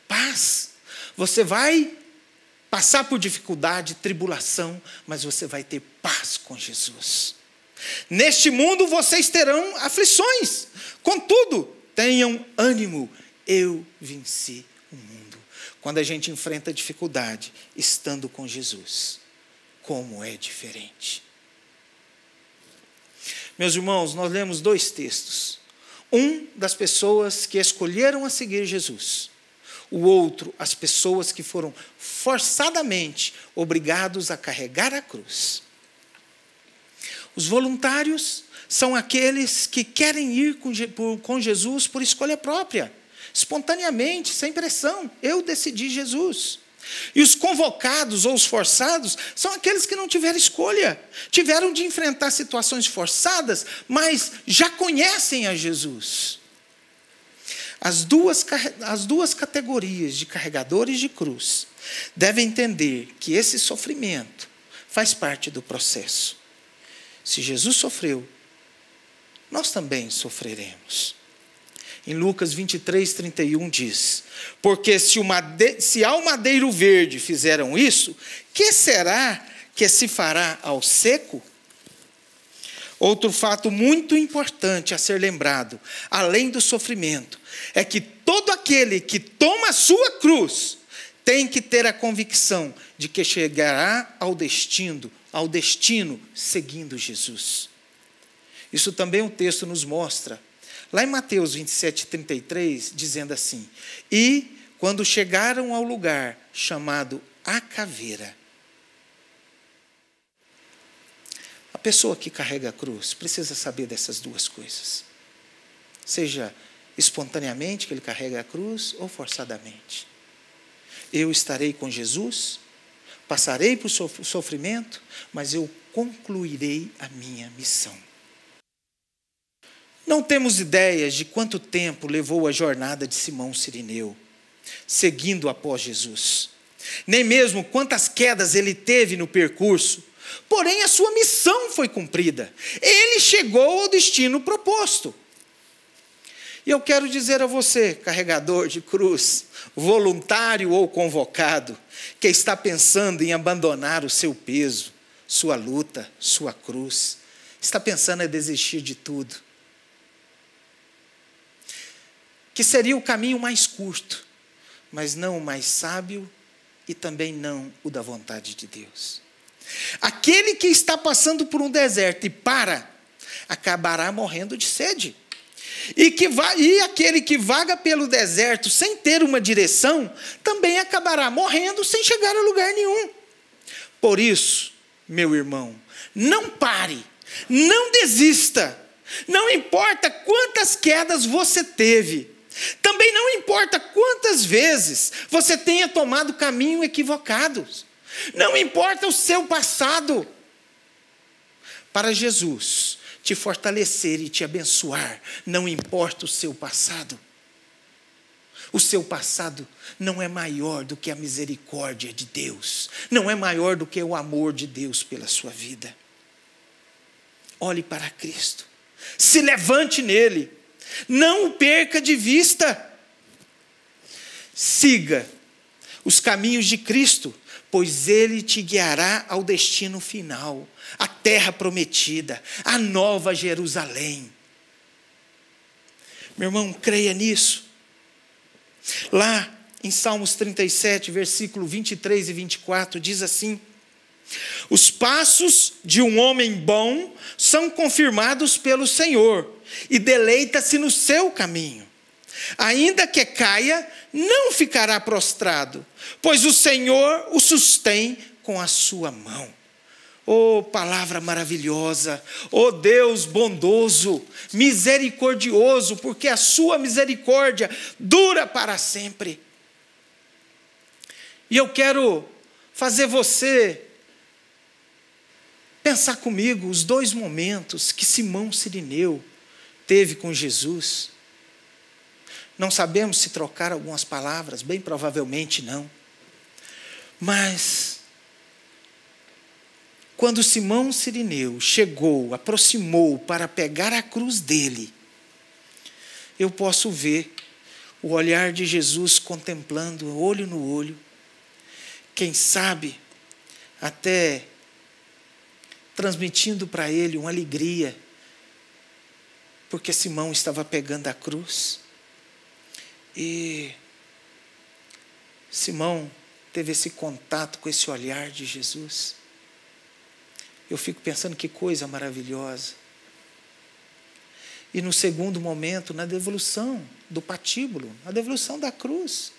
Paz. Você vai passar por dificuldade, tribulação, mas você vai ter paz com Jesus. Neste mundo vocês terão aflições. Contudo, tenham ânimo, eu venci o mundo. Quando a gente enfrenta dificuldade, estando com Jesus, como é diferente. Meus irmãos, nós lemos dois textos. Um das pessoas que escolheram a seguir Jesus. O outro, as pessoas que foram forçadamente obrigados a carregar a cruz. Os voluntários são aqueles que querem ir com Jesus por escolha própria, espontaneamente, sem pressão. Eu decidi Jesus. E os convocados ou os forçados são aqueles que não tiveram escolha. Tiveram de enfrentar situações forçadas, mas já conhecem a Jesus. As duas categorias de carregadores de cruz devem entender que esse sofrimento faz parte do processo. Se Jesus sofreu, nós também sofreremos. Em Lucas 23:31 diz: porque se ao madeiro verde fizeram isso, que será que se fará ao seco? Outro fato muito importante a ser lembrado, além do sofrimento, é que todo aquele que toma a sua cruz tem que ter a convicção de que chegará ao destino seguindo Jesus. Isso também o texto nos mostra. Lá em Mateus 27:33, dizendo assim: e quando chegaram ao lugar chamado A Caveira. A pessoa que carrega a cruz precisa saber dessas duas coisas. Seja espontaneamente que ele carrega a cruz ou forçadamente. Eu estarei com Jesus, passarei por sofrimento, mas eu concluirei a minha missão. Não temos ideias de quanto tempo levou a jornada de Simão Cirineu, seguindo após Jesus. Nem mesmo quantas quedas ele teve no percurso. Porém, a sua missão foi cumprida. Ele chegou ao destino proposto. E eu quero dizer a você, carregador de cruz, voluntário ou convocado, que está pensando em abandonar o seu peso, sua luta, sua cruz, está pensando em desistir de tudo. que seria o caminho mais curto, mas não o mais sábio e também não o da vontade de Deus. Aquele que está passando por um deserto e acabará morrendo de sede. E aquele que vaga pelo deserto sem ter uma direção, também acabará morrendo sem chegar a lugar nenhum. Por isso, meu irmão, não pare, não desista. Não importa quantas quedas você teve. Também não importa quantas vezes você tenha tomado caminho equivocados. Não importa o seu passado. Para Jesus te fortalecer e te abençoar, não importa o seu passado. O seu passado não é maior do que a misericórdia de Deus. Não é maior do que o amor de Deus pela sua vida. Olhe para Cristo. Se levante nele. Não o perca de vista. Siga os caminhos de Cristo, pois ele te guiará ao destino final, a terra prometida, a nova Jerusalém. Meu irmão, creia nisso. Lá em Salmos 37, versículo 23 e 24, diz assim: os passos de um homem bom são confirmados pelo Senhor, e deleita-se no seu caminho. Ainda que caia, não ficará prostrado, pois o Senhor o sustém com a sua mão. Oh, palavra maravilhosa! Oh, Deus bondoso, misericordioso, porque a sua misericórdia dura para sempre. E eu quero fazer você pensar comigo os 2 momentos que Simão Cirineu teve com Jesus. Não sabemos se trocaram algumas palavras, bem provavelmente não. Mas, quando Simão Cirineu chegou, aproximou para pegar a cruz dele, eu posso ver o olhar de Jesus contemplando, olho no olho, quem sabe até transmitindo para ele uma alegria, porque Simão estava pegando a cruz. E Simão teve esse contato com esse olhar de Jesus. Eu fico pensando que coisa maravilhosa. E no segundo momento, na devolução do patíbulo, na devolução da cruz,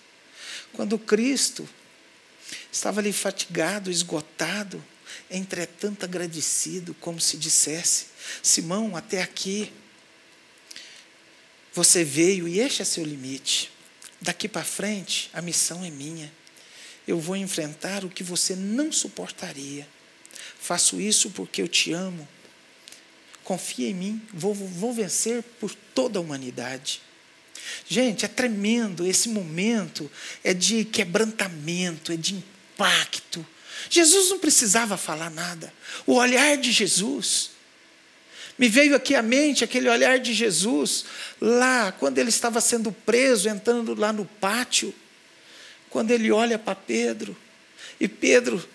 quando Cristo estava ali fatigado, esgotado, entretanto agradecido, como se dissesse: Simão, até aqui você veio e este é seu limite. Daqui para frente, a missão é minha. Eu vou enfrentar o que você não suportaria. Faço isso porque eu te amo. Confia em mim, vou vencer por toda a humanidade. Gente, é tremendo, esse momento é de quebrantamento, é de impacto. Jesus não precisava falar nada. O olhar de Jesus, me veio aqui à mente aquele olhar de Jesus, lá, quando ele estava sendo preso, entrando lá no pátio, quando ele olha para Pedro, e Pedro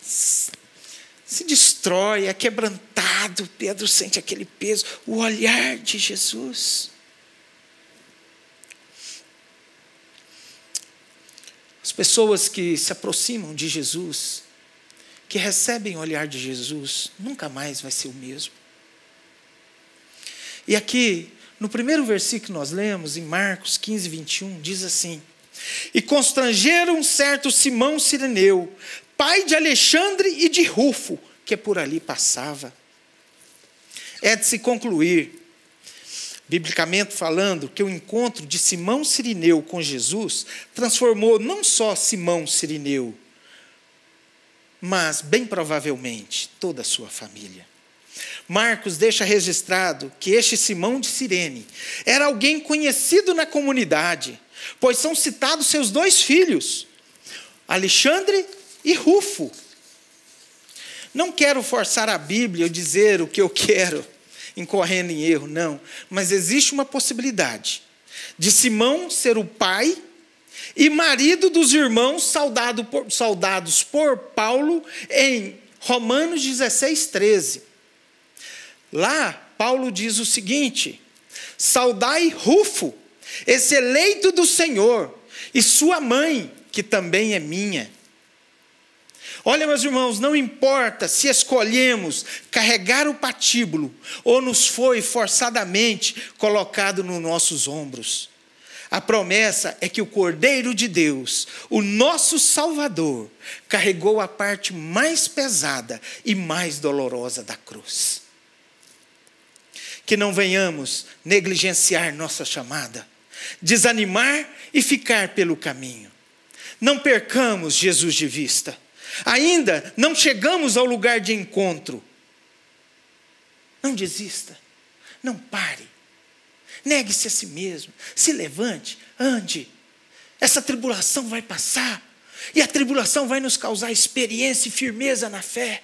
se destrói, é quebrantado, Pedro sente aquele peso, o olhar de Jesus. As pessoas que se aproximam de Jesus, que recebem o olhar de Jesus, nunca mais vai ser o mesmo. E aqui, no primeiro versículo que nós lemos, em Marcos 15, 21, diz assim: e constrangeram um certo Simão Cirineu, pai de Alexandre e de Rufo, que por ali passava. É de se concluir, biblicamente falando, que o encontro de Simão Cirineu com Jesus transformou não só Simão Cirineu, mas, bem provavelmente, toda a sua família. Marcos deixa registrado que este Simão de Cirene era alguém conhecido na comunidade, pois são citados seus 2 filhos, Alexandre e Rufo. Não quero forçar a Bíblia ou dizer o que eu quero, incorrendo em erro, não. Mas existe uma possibilidade de Simão ser o pai e marido dos irmãos saudados por Paulo em Romanos 16, 13. Lá, Paulo diz o seguinte: saudai Rufo, esse eleito do Senhor, e sua mãe, que também é minha. Olha, meus irmãos, não importa se escolhemos carregar o patíbulo ou nos foi forçadamente colocado nos nossos ombros. A promessa é que o Cordeiro de Deus, o nosso Salvador, carregou a parte mais pesada e mais dolorosa da cruz. Que não venhamos negligenciar nossa chamada, desanimar e ficar pelo caminho. Não percamos Jesus de vista. Ainda não chegamos ao lugar de encontro. Não desista, não pare. Negue-se a si mesmo, se levante, ande. Essa tribulação vai passar, e a tribulação vai nos causar experiência e firmeza na fé.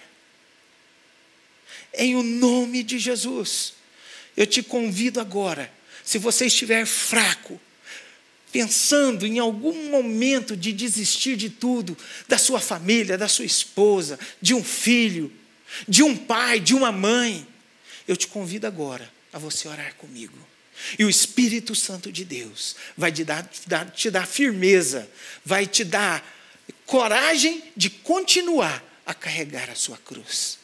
Em o nome de Jesus, eu te convido agora, se você estiver fraco, pensando em algum momento de desistir de tudo, da sua família, da sua esposa, de um filho, de um pai, de uma mãe, eu te convido agora a você orar comigo. E o Espírito Santo de Deus vai te dar firmeza, vai te dar coragem de continuar a carregar a sua cruz.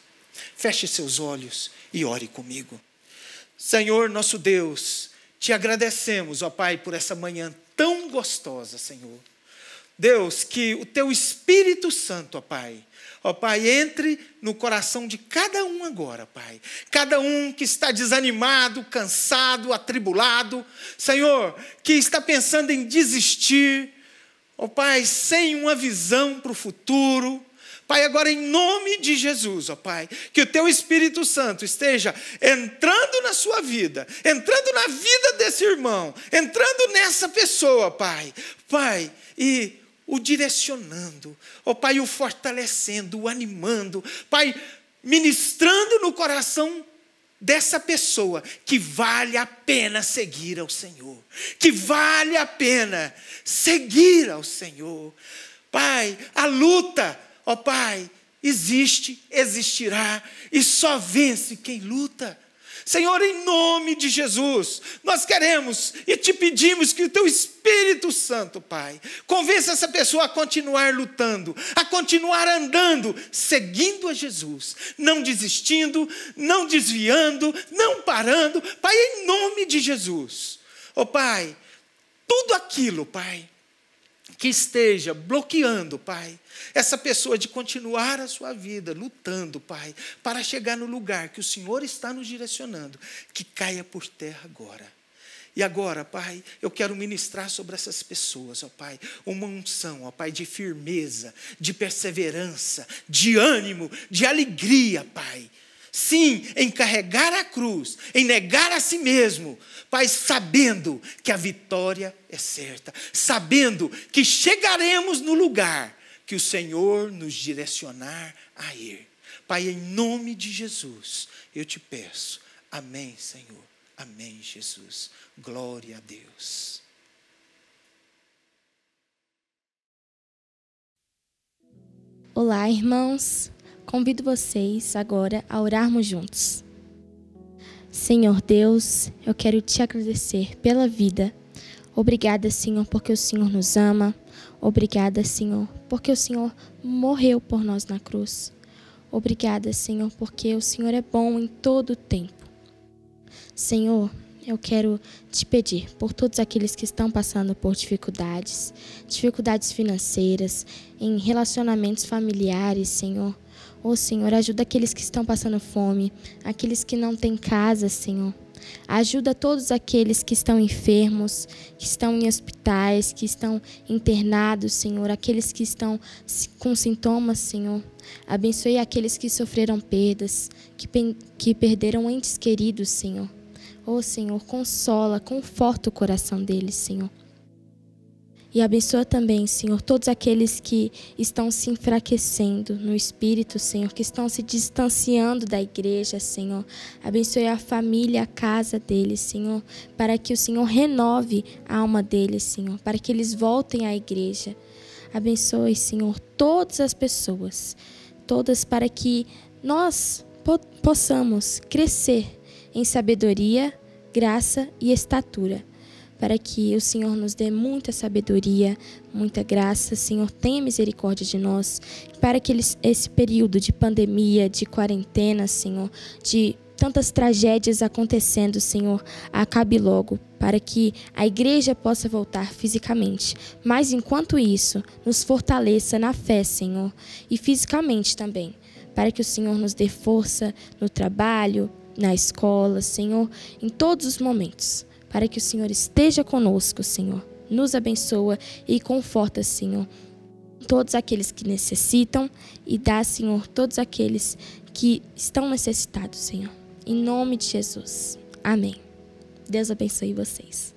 Feche seus olhos e ore comigo. Senhor, nosso Deus, te agradecemos, ó Pai, por essa manhã tão gostosa, Senhor. Deus, que o teu Espírito Santo, ó Pai, entre no coração de cada um agora, Pai. Cada um que está desanimado, cansado, atribulado, Senhor, que está pensando em desistir, ó Pai, sem uma visão para o futuro. Pai, agora em nome de Jesus, ó Pai, que o teu Espírito Santo esteja entrando na sua vida, entrando na vida desse irmão, entrando nessa pessoa, Pai. Pai, e o direcionando, ó Pai, o fortalecendo, o animando, Pai, ministrando no coração dessa pessoa que vale a pena seguir ao Senhor, que vale a pena seguir ao Senhor. Pai, a luta, ó Pai, existe, existirá, e só vence quem luta. Senhor, em nome de Jesus, nós queremos e te pedimos que o teu Espírito Santo, Pai, convença essa pessoa a continuar lutando, a continuar andando, seguindo a Jesus, não desistindo, não desviando, não parando. Pai, em nome de Jesus, ó Pai, tudo aquilo, Pai, que esteja bloqueando, Pai, essa pessoa de continuar a sua vida lutando, Pai, para chegar no lugar que o Senhor está nos direcionando, que caia por terra agora. E agora, Pai, eu quero ministrar sobre essas pessoas, ó Pai, uma unção, ó Pai, de firmeza, de perseverança, de ânimo, de alegria, Pai. Sim, em carregar a cruz, em negar a si mesmo, Pai, sabendo que a vitória é certa, sabendo que chegaremos no lugar que o Senhor nos direcionar a ir. Pai, em nome de Jesus, eu te peço. Amém, Senhor. Amém, Jesus. Glória a Deus.
Olá, irmãos. Convido vocês agora a orarmos juntos. Senhor Deus, eu quero te agradecer pela vida. Obrigada, Senhor, porque o Senhor nos ama. Obrigada, Senhor, porque o Senhor morreu por nós na cruz. Obrigada, Senhor, porque o Senhor é bom em todo o tempo. Senhor, eu quero te pedir por todos aqueles que estão passando por dificuldades financeiras, em relacionamentos familiares, Senhor. Ô Senhor, ajuda aqueles que estão passando fome, aqueles que não têm casa, Senhor. Ajuda todos aqueles que estão enfermos, que estão em hospitais, que estão internados, Senhor. Aqueles que estão com sintomas, Senhor. Abençoe aqueles que sofreram perdas, que perderam entes queridos, Senhor. Ô Senhor, consola, conforta o coração deles, Senhor. E abençoa também, Senhor, todos aqueles que estão se enfraquecendo no espírito, Senhor, que estão se distanciando da igreja, Senhor. Abençoe a família, a casa deles, Senhor, para que o Senhor renove a alma deles, Senhor, para que eles voltem à igreja. Abençoe, Senhor, todas as pessoas, todas, para que nós possamos crescer em sabedoria, graça e estatura. para que o Senhor nos dê muita sabedoria, muita graça. Senhor, tenha misericórdia de nós, para que esse período de pandemia, de quarentena, Senhor, de tantas tragédias acontecendo, Senhor, acabe logo, para que a igreja possa voltar fisicamente. Mas, enquanto isso, nos fortaleça na fé, Senhor, e fisicamente também, para que o Senhor nos dê força no trabalho, na escola, Senhor, em todos os momentos, para que o Senhor esteja conosco, Senhor. Nos abençoa e conforta, Senhor, todos aqueles que necessitam e dá, Senhor, todos aqueles que estão necessitados, Senhor. Em nome de Jesus. Amém. Deus abençoe vocês.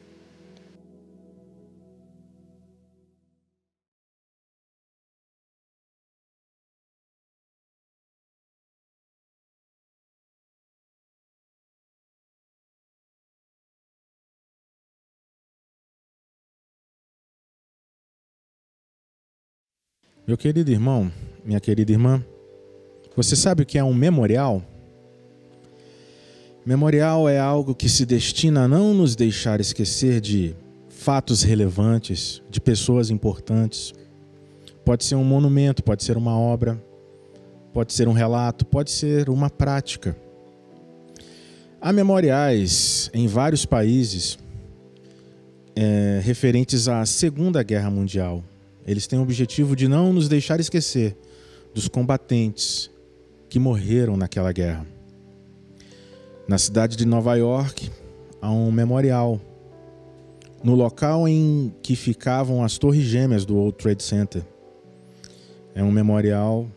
Meu querido irmão, minha querida irmã, você sabe o que é um memorial? Memorial é algo que se destina a não nos deixar esquecer de fatos relevantes, de pessoas importantes. Pode ser um monumento, pode ser uma obra, pode ser um relato, pode ser uma prática. Há memoriais em vários países referentes à Segunda Guerra Mundial. Eles têm o objetivo de não nos deixar esquecer dos combatentes que morreram naquela guerra. Na cidade de Nova York, há um memorial. No local em que ficavam as torres gêmeas do World Trade Center. É um memorial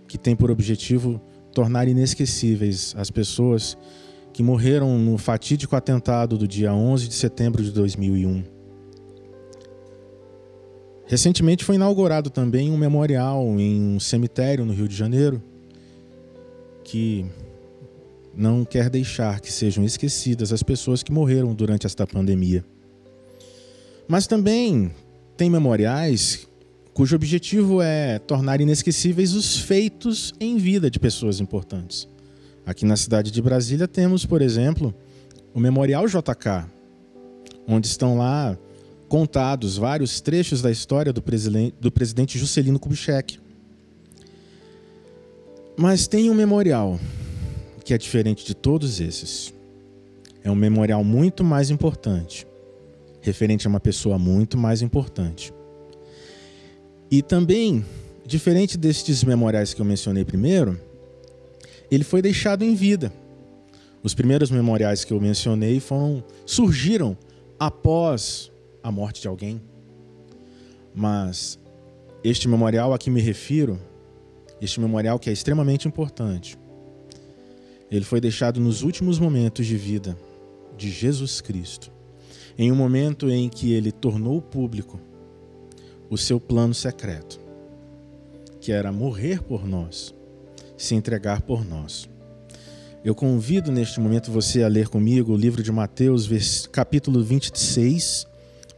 que tem por objetivo tornar inesquecíveis as pessoas que morreram no fatídico atentado do dia 11 de setembro de 2001. Recentemente foi inaugurado também um memorial em um cemitério no Rio de Janeiro que não quer deixar que sejam esquecidas as pessoas que morreram durante esta pandemia. Mas também tem memoriais cujo objetivo é tornar inesquecíveis os feitos em vida de pessoas importantes. Aqui na cidade de Brasília temos, por exemplo, o Memorial JK, onde estão lá contados vários trechos da história do presidente Juscelino Kubitschek. Mas tem um memorial que é diferente de todos esses. É um memorial muito mais importante, referente a uma pessoa muito mais importante. E também, diferente destes memoriais que eu mencionei primeiro, ele foi deixado em vida. Os primeiros memoriais que eu mencionei surgiram após a morte de alguém. Mas este memorial a que me refiro, este memorial que é extremamente importante, ele foi deixado nos últimos momentos de vida de Jesus Cristo, em um momento em que ele tornou público o seu plano secreto, que era morrer por nós, se entregar por nós. Eu convido neste momento você a ler comigo o livro de Mateus, capítulo 26,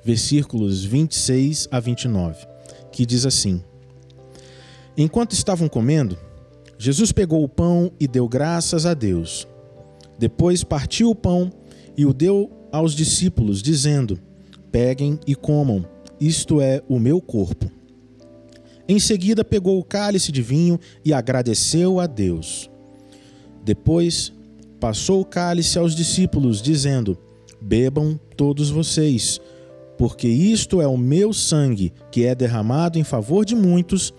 versículos 26 a 29, que diz assim: Enquanto estavam comendo, Jesus pegou o pão e deu graças a Deus. Depois partiu o pão e o deu aos discípulos, dizendo: Peguem e comam, isto é o meu corpo. Em seguida pegou o cálice de vinho e agradeceu a Deus. Depois passou o cálice aos discípulos, dizendo: Bebam todos vocês, porque isto é o meu sangue, que é derramado em favor de muitos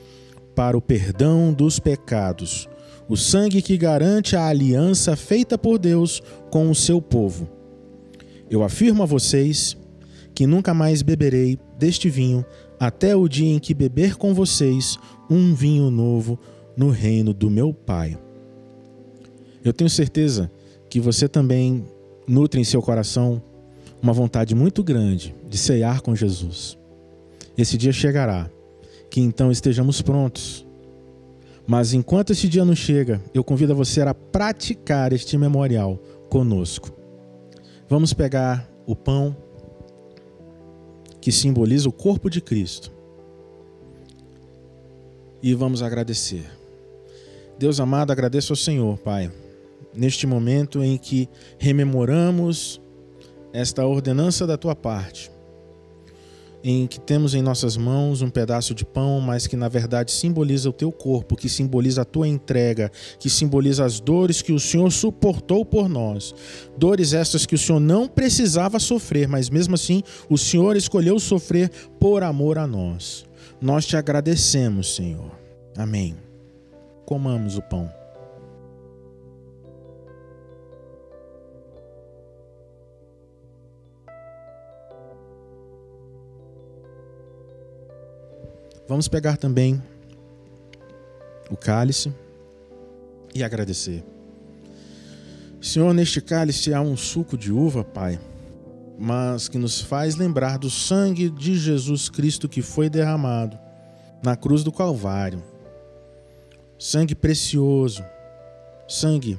para o perdão dos pecados. O sangue que garante a aliança feita por Deus com o seu povo. Eu afirmo a vocês que nunca mais beberei deste vinho até o dia em que beber com vocês um vinho novo no reino do meu Pai. Eu tenho certeza que você também nutre em seu coração uma vontade muito grande de ceiar com Jesus. Esse dia chegará, que então estejamos prontos. Mas enquanto esse dia não chega, eu convido você a praticar este memorial conosco. Vamos pegar o pão, que simboliza o corpo de Cristo, e vamos agradecer. Deus amado, agradeço ao Senhor, Pai, neste momento em que rememoramos esta ordenança da tua parte, em que temos em nossas mãos um pedaço de pão, mas que na verdade simboliza o teu corpo, que simboliza a tua entrega, que simboliza as dores que o Senhor suportou por nós. Dores estas que o Senhor não precisava sofrer, mas mesmo assim o Senhor escolheu sofrer por amor a nós. Nós te agradecemos, Senhor. Amém. Comamos o pão. Vamos pegar também o cálice e agradecer. Senhor, neste cálice há um suco de uva, Pai, mas que nos faz lembrar do sangue de Jesus Cristo que foi derramado na cruz do Calvário. Sangue precioso, sangue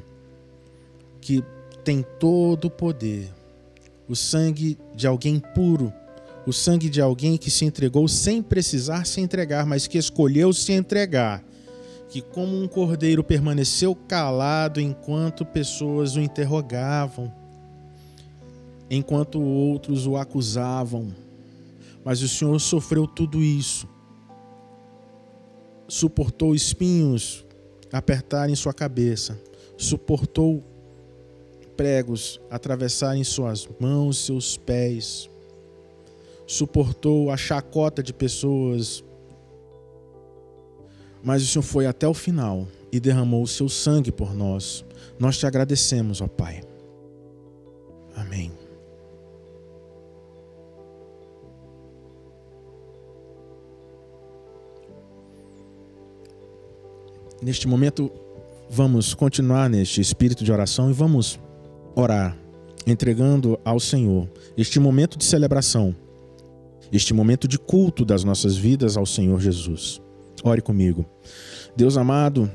que tem todo o poder, o sangue de alguém puro, o sangue de alguém que se entregou sem precisar se entregar, mas que escolheu se entregar, que como um cordeiro permaneceu calado enquanto pessoas o interrogavam, enquanto outros o acusavam. Mas o Senhor sofreu tudo isso, suportou espinhos apertarem sua cabeça, suportou pregos atravessarem suas mãos, seus pés, suportou a chacota de pessoas, mas o Senhor foi até o final e derramou o seu sangue por nós. Nós te agradecemos, ó Pai. Amém. Neste momento, vamos continuar neste espírito de oração e vamos orar, entregando ao Senhor este momento de celebração, este momento de culto das nossas vidas ao Senhor Jesus. Ore comigo. Deus amado,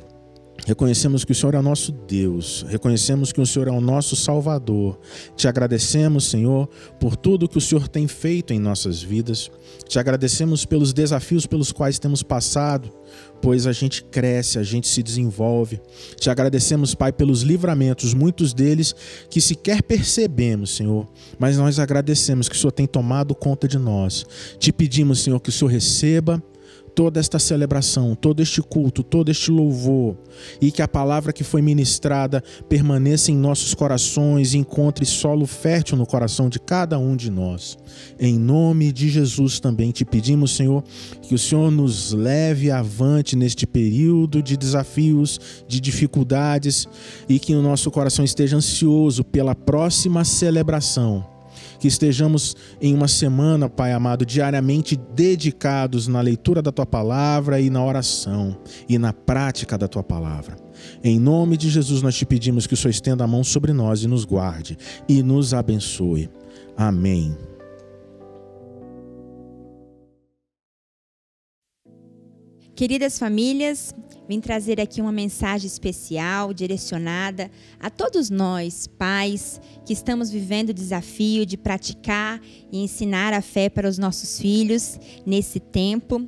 reconhecemos que o Senhor é o nosso Deus, reconhecemos que o Senhor é o nosso Salvador. Te agradecemos, Senhor, por tudo que o Senhor tem feito em nossas vidas. Te agradecemos pelos desafios pelos quais temos passado, pois a gente cresce, a gente se desenvolve. Te agradecemos, Pai, pelos livramentos, muitos deles que sequer percebemos, Senhor, mas nós agradecemos que o Senhor tem tomado conta de nós. Te pedimos, Senhor, que o Senhor receba toda esta celebração, todo este culto, todo este louvor, e que a palavra que foi ministrada permaneça em nossos corações e encontre solo fértil no coração de cada um de nós. Em nome de Jesus também te pedimos, Senhor, que o Senhor nos leve avante neste período de desafios, de dificuldades, e que o nosso coração esteja ansioso pela próxima celebração. Que estejamos em uma semana, Pai amado, diariamente dedicados na leitura da Tua Palavra e na oração e na prática da Tua Palavra. Em nome de Jesus nós te pedimos que o Senhor estenda a mão sobre nós e nos guarde e nos abençoe. Amém.
Queridas famílias, vim trazer aqui uma mensagem especial, direcionada a todos nós, pais, que estamos vivendo o desafio de praticar e ensinar a fé para os nossos filhos nesse tempo.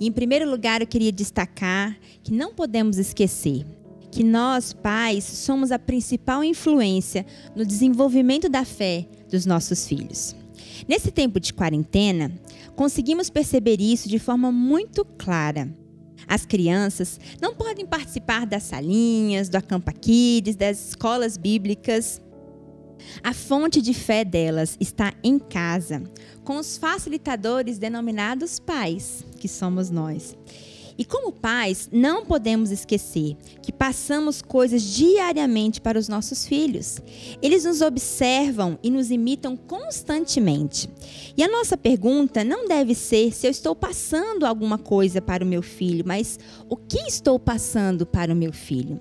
E, em primeiro lugar, eu queria destacar que não podemos esquecer que nós, pais, somos a principal influência no desenvolvimento da fé dos nossos filhos. Nesse tempo de quarentena, conseguimos perceber isso de forma muito clara. As crianças não podem participar das salinhas, do Acampa Kids, das escolas bíblicas. A fonte de fé delas está em casa, com os facilitadores denominados pais, que somos nós. E como pais, não podemos esquecer que passamos coisas diariamente para os nossos filhos. Eles nos observam e nos imitam constantemente. E a nossa pergunta não deve ser se eu estou passando alguma coisa para o meu filho, mas o que estou passando para o meu filho?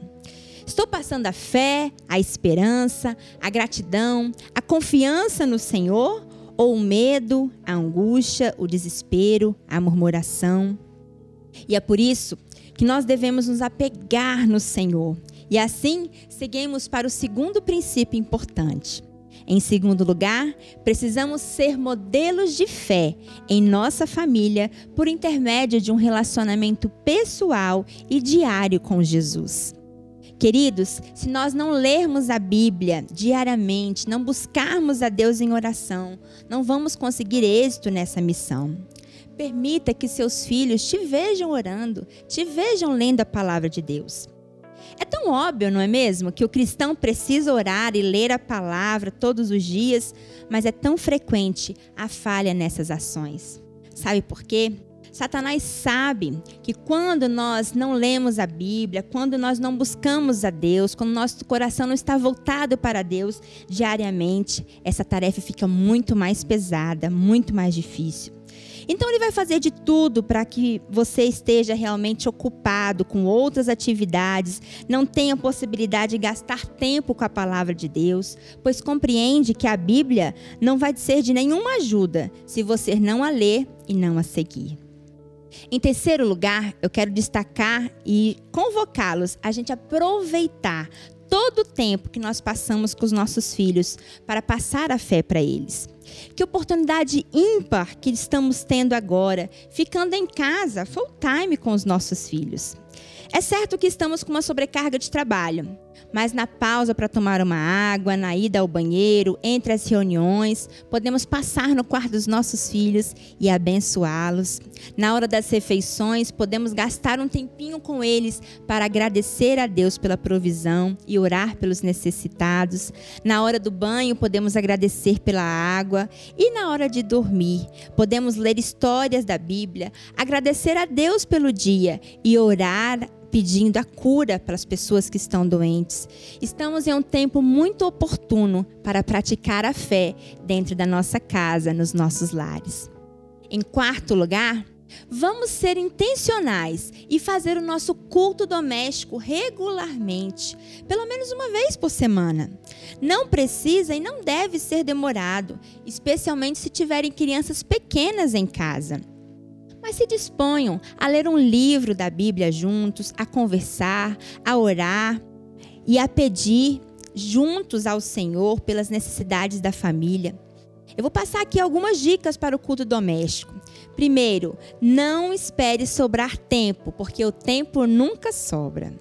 Estou passando a fé, a esperança, a gratidão, a confiança no Senhor, ou o medo, a angústia, o desespero, a murmuração? E é por isso que nós devemos nos apegar no Senhor. E assim, seguimos para o segundo princípio importante. Em segundo lugar, precisamos ser modelos de fé em nossa família por intermédio de um relacionamento pessoal e diário com Jesus. Queridos, se nós não lermos a Bíblia diariamente, não buscarmos a Deus em oração, não vamos conseguir êxito nessa missão. Permita que seus filhos te vejam orando, te vejam lendo a palavra de Deus. É tão óbvio, não é mesmo, que o cristão precisa orar e ler a palavra todos os dias, mas é tão frequente a falha nessas ações. Sabe por quê? Satanás sabe que quando nós não lemos a Bíblia, quando nós não buscamos a Deus, quando nosso coração não está voltado para Deus diariamente, essa tarefa fica muito mais pesada, muito mais difícil. Então ele vai fazer de tudo para que você esteja realmente ocupado com outras atividades, não tenha possibilidade de gastar tempo com a palavra de Deus, pois compreende que a Bíblia não vai ser de nenhuma ajuda se você não a ler e não a seguir. Em terceiro lugar, eu quero destacar e convocá-los a gente aproveitar todo o tempo que nós passamos com os nossos filhos para passar a fé para eles. Que oportunidade ímpar que estamos tendo agora, ficando em casa, full time com os nossos filhos. É certo que estamos com uma sobrecarga de trabalho, mas na pausa para tomar uma água, na ida ao banheiro, entre as reuniões, podemos passar no quarto dos nossos filhos e abençoá-los. Na hora das refeições, podemos gastar um tempinho com eles para agradecer a Deus pela provisão e orar pelos necessitados. Na hora do banho, podemos agradecer pela água. E na hora de dormir, podemos ler histórias da Bíblia, agradecer a Deus pelo dia e orar pedindo a cura para as pessoas que estão doentes. Estamos em um tempo muito oportuno para praticar a fé dentro da nossa casa, nos nossos lares. Em quarto lugar, vamos ser intencionais e fazer o nosso culto doméstico regularmente, pelo menos uma vez por semana. Não precisa e não deve ser demorado, especialmente se tiverem crianças pequenas em casa. Mas se disponham a ler um livro da Bíblia juntos, a conversar, a orar e a pedir juntos ao Senhor pelas necessidades da família. Eu vou passar aqui algumas dicas para o culto doméstico. Primeiro, não espere sobrar tempo, porque o tempo nunca sobra.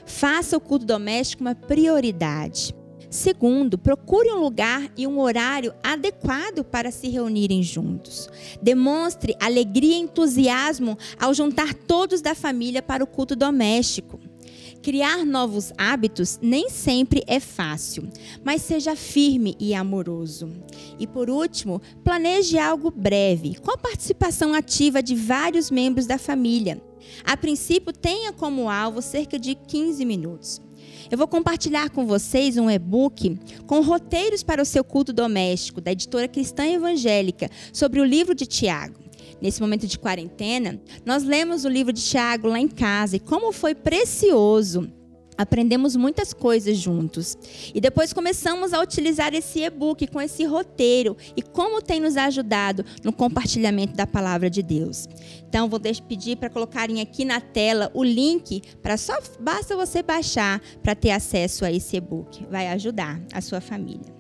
Faça o culto doméstico uma prioridade. Segundo, procure um lugar e um horário adequado para se reunirem juntos. Demonstre alegria e entusiasmo ao juntar todos da família para o culto doméstico. Criar novos hábitos nem sempre é fácil, mas seja firme e amoroso. E por último, planeje algo breve, com a participação ativa de vários membros da família. A princípio, tenha como alvo cerca de 15 minutos. Eu vou compartilhar com vocês um e-book com roteiros para o seu culto doméstico, da editora Cristã Evangélica, sobre o livro de Tiago. Nesse momento de quarentena, nós lemos o livro de Tiago lá em casa e como foi precioso. Aprendemos muitas coisas juntos. E depois começamos a utilizar esse e-book com esse roteiro e como tem nos ajudado no compartilhamento da palavra de Deus. Então, vou pedir para colocarem aqui na tela o link, basta você baixar para ter acesso a esse e-book. Vai ajudar a sua família.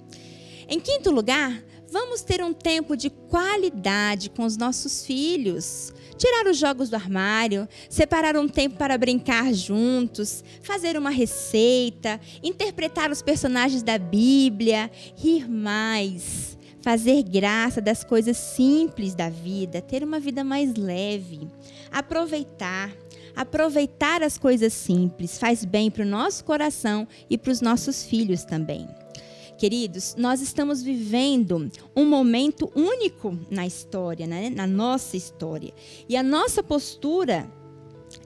Em quinto lugar, vamos ter um tempo de qualidade com os nossos filhos. Tirar os jogos do armário, separar um tempo para brincar juntos, fazer uma receita, interpretar os personagens da Bíblia, rir mais, fazer graça das coisas simples da vida, ter uma vida mais leve, aproveitar as coisas simples, faz bem para o nosso coração e para os nossos filhos também. Queridos, nós estamos vivendo um momento único na história, né? Na nossa história. E a nossa postura,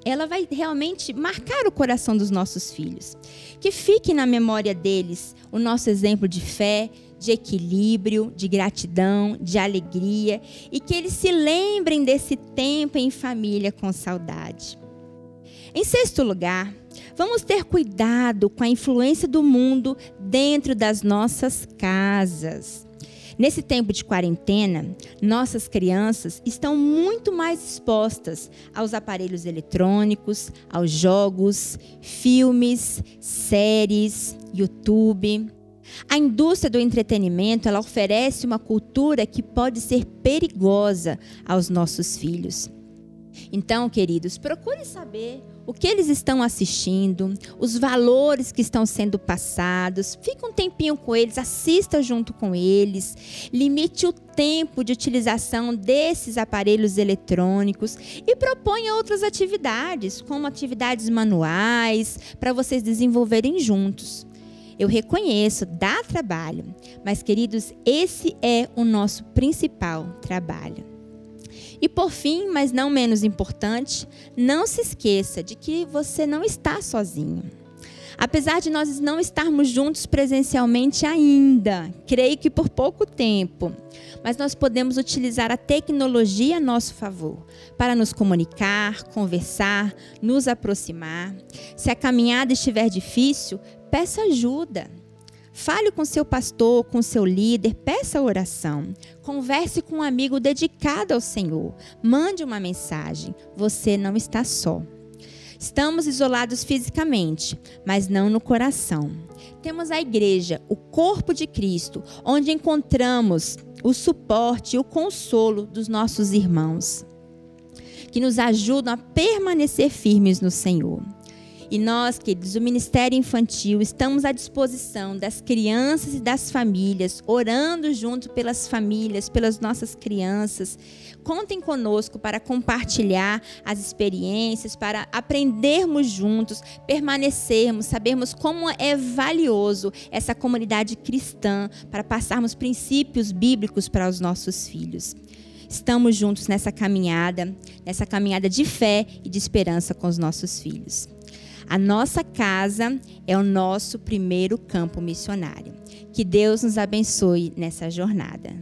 ela vai realmente marcar o coração dos nossos filhos. Que fique na memória deles o nosso exemplo de fé, de equilíbrio, de gratidão, de alegria. E que eles se lembrem desse tempo em família com saudade. Em sexto lugar, vamos ter cuidado com a influência do mundo dentro das nossas casas. Nesse tempo de quarentena, nossas crianças estão muito mais expostas aos aparelhos eletrônicos, aos jogos, filmes, séries, YouTube. A indústria do entretenimento, ela oferece uma cultura que pode ser perigosa aos nossos filhos. Então, queridos, procure saber o que eles estão assistindo, os valores que estão sendo passados. Fique um tempinho com eles, assista junto com eles. Limite o tempo de utilização desses aparelhos eletrônicos e proponha outras atividades, como atividades manuais, para vocês desenvolverem juntos. Eu reconheço, dá trabalho, mas, queridos, esse é o nosso principal trabalho. E por fim, mas não menos importante, não se esqueça de que você não está sozinho. Apesar de nós não estarmos juntos presencialmente ainda, creio que por pouco tempo, mas nós podemos utilizar a tecnologia a nosso favor para nos comunicar, conversar, nos aproximar. Se a caminhada estiver difícil, peça ajuda. Fale com seu pastor, com seu líder, peça oração. Converse com um amigo dedicado ao Senhor. Mande uma mensagem. Você não está só. Estamos isolados fisicamente, mas não no coração. Temos a igreja, o corpo de Cristo, onde encontramos o suporte e o consolo dos nossos irmãos, que nos ajudam a permanecer firmes no Senhor. E nós, queridos, o Ministério Infantil, estamos à disposição das crianças e das famílias, orando junto pelas famílias, pelas nossas crianças. Contem conosco para compartilhar as experiências, para aprendermos juntos, permanecermos, sabermos como é valioso essa comunidade cristã, para passarmos princípios bíblicos para os nossos filhos. Estamos juntos nessa caminhada de fé e de esperança com os nossos filhos. A nossa casa é o nosso primeiro campo missionário. Que Deus nos abençoe nessa jornada.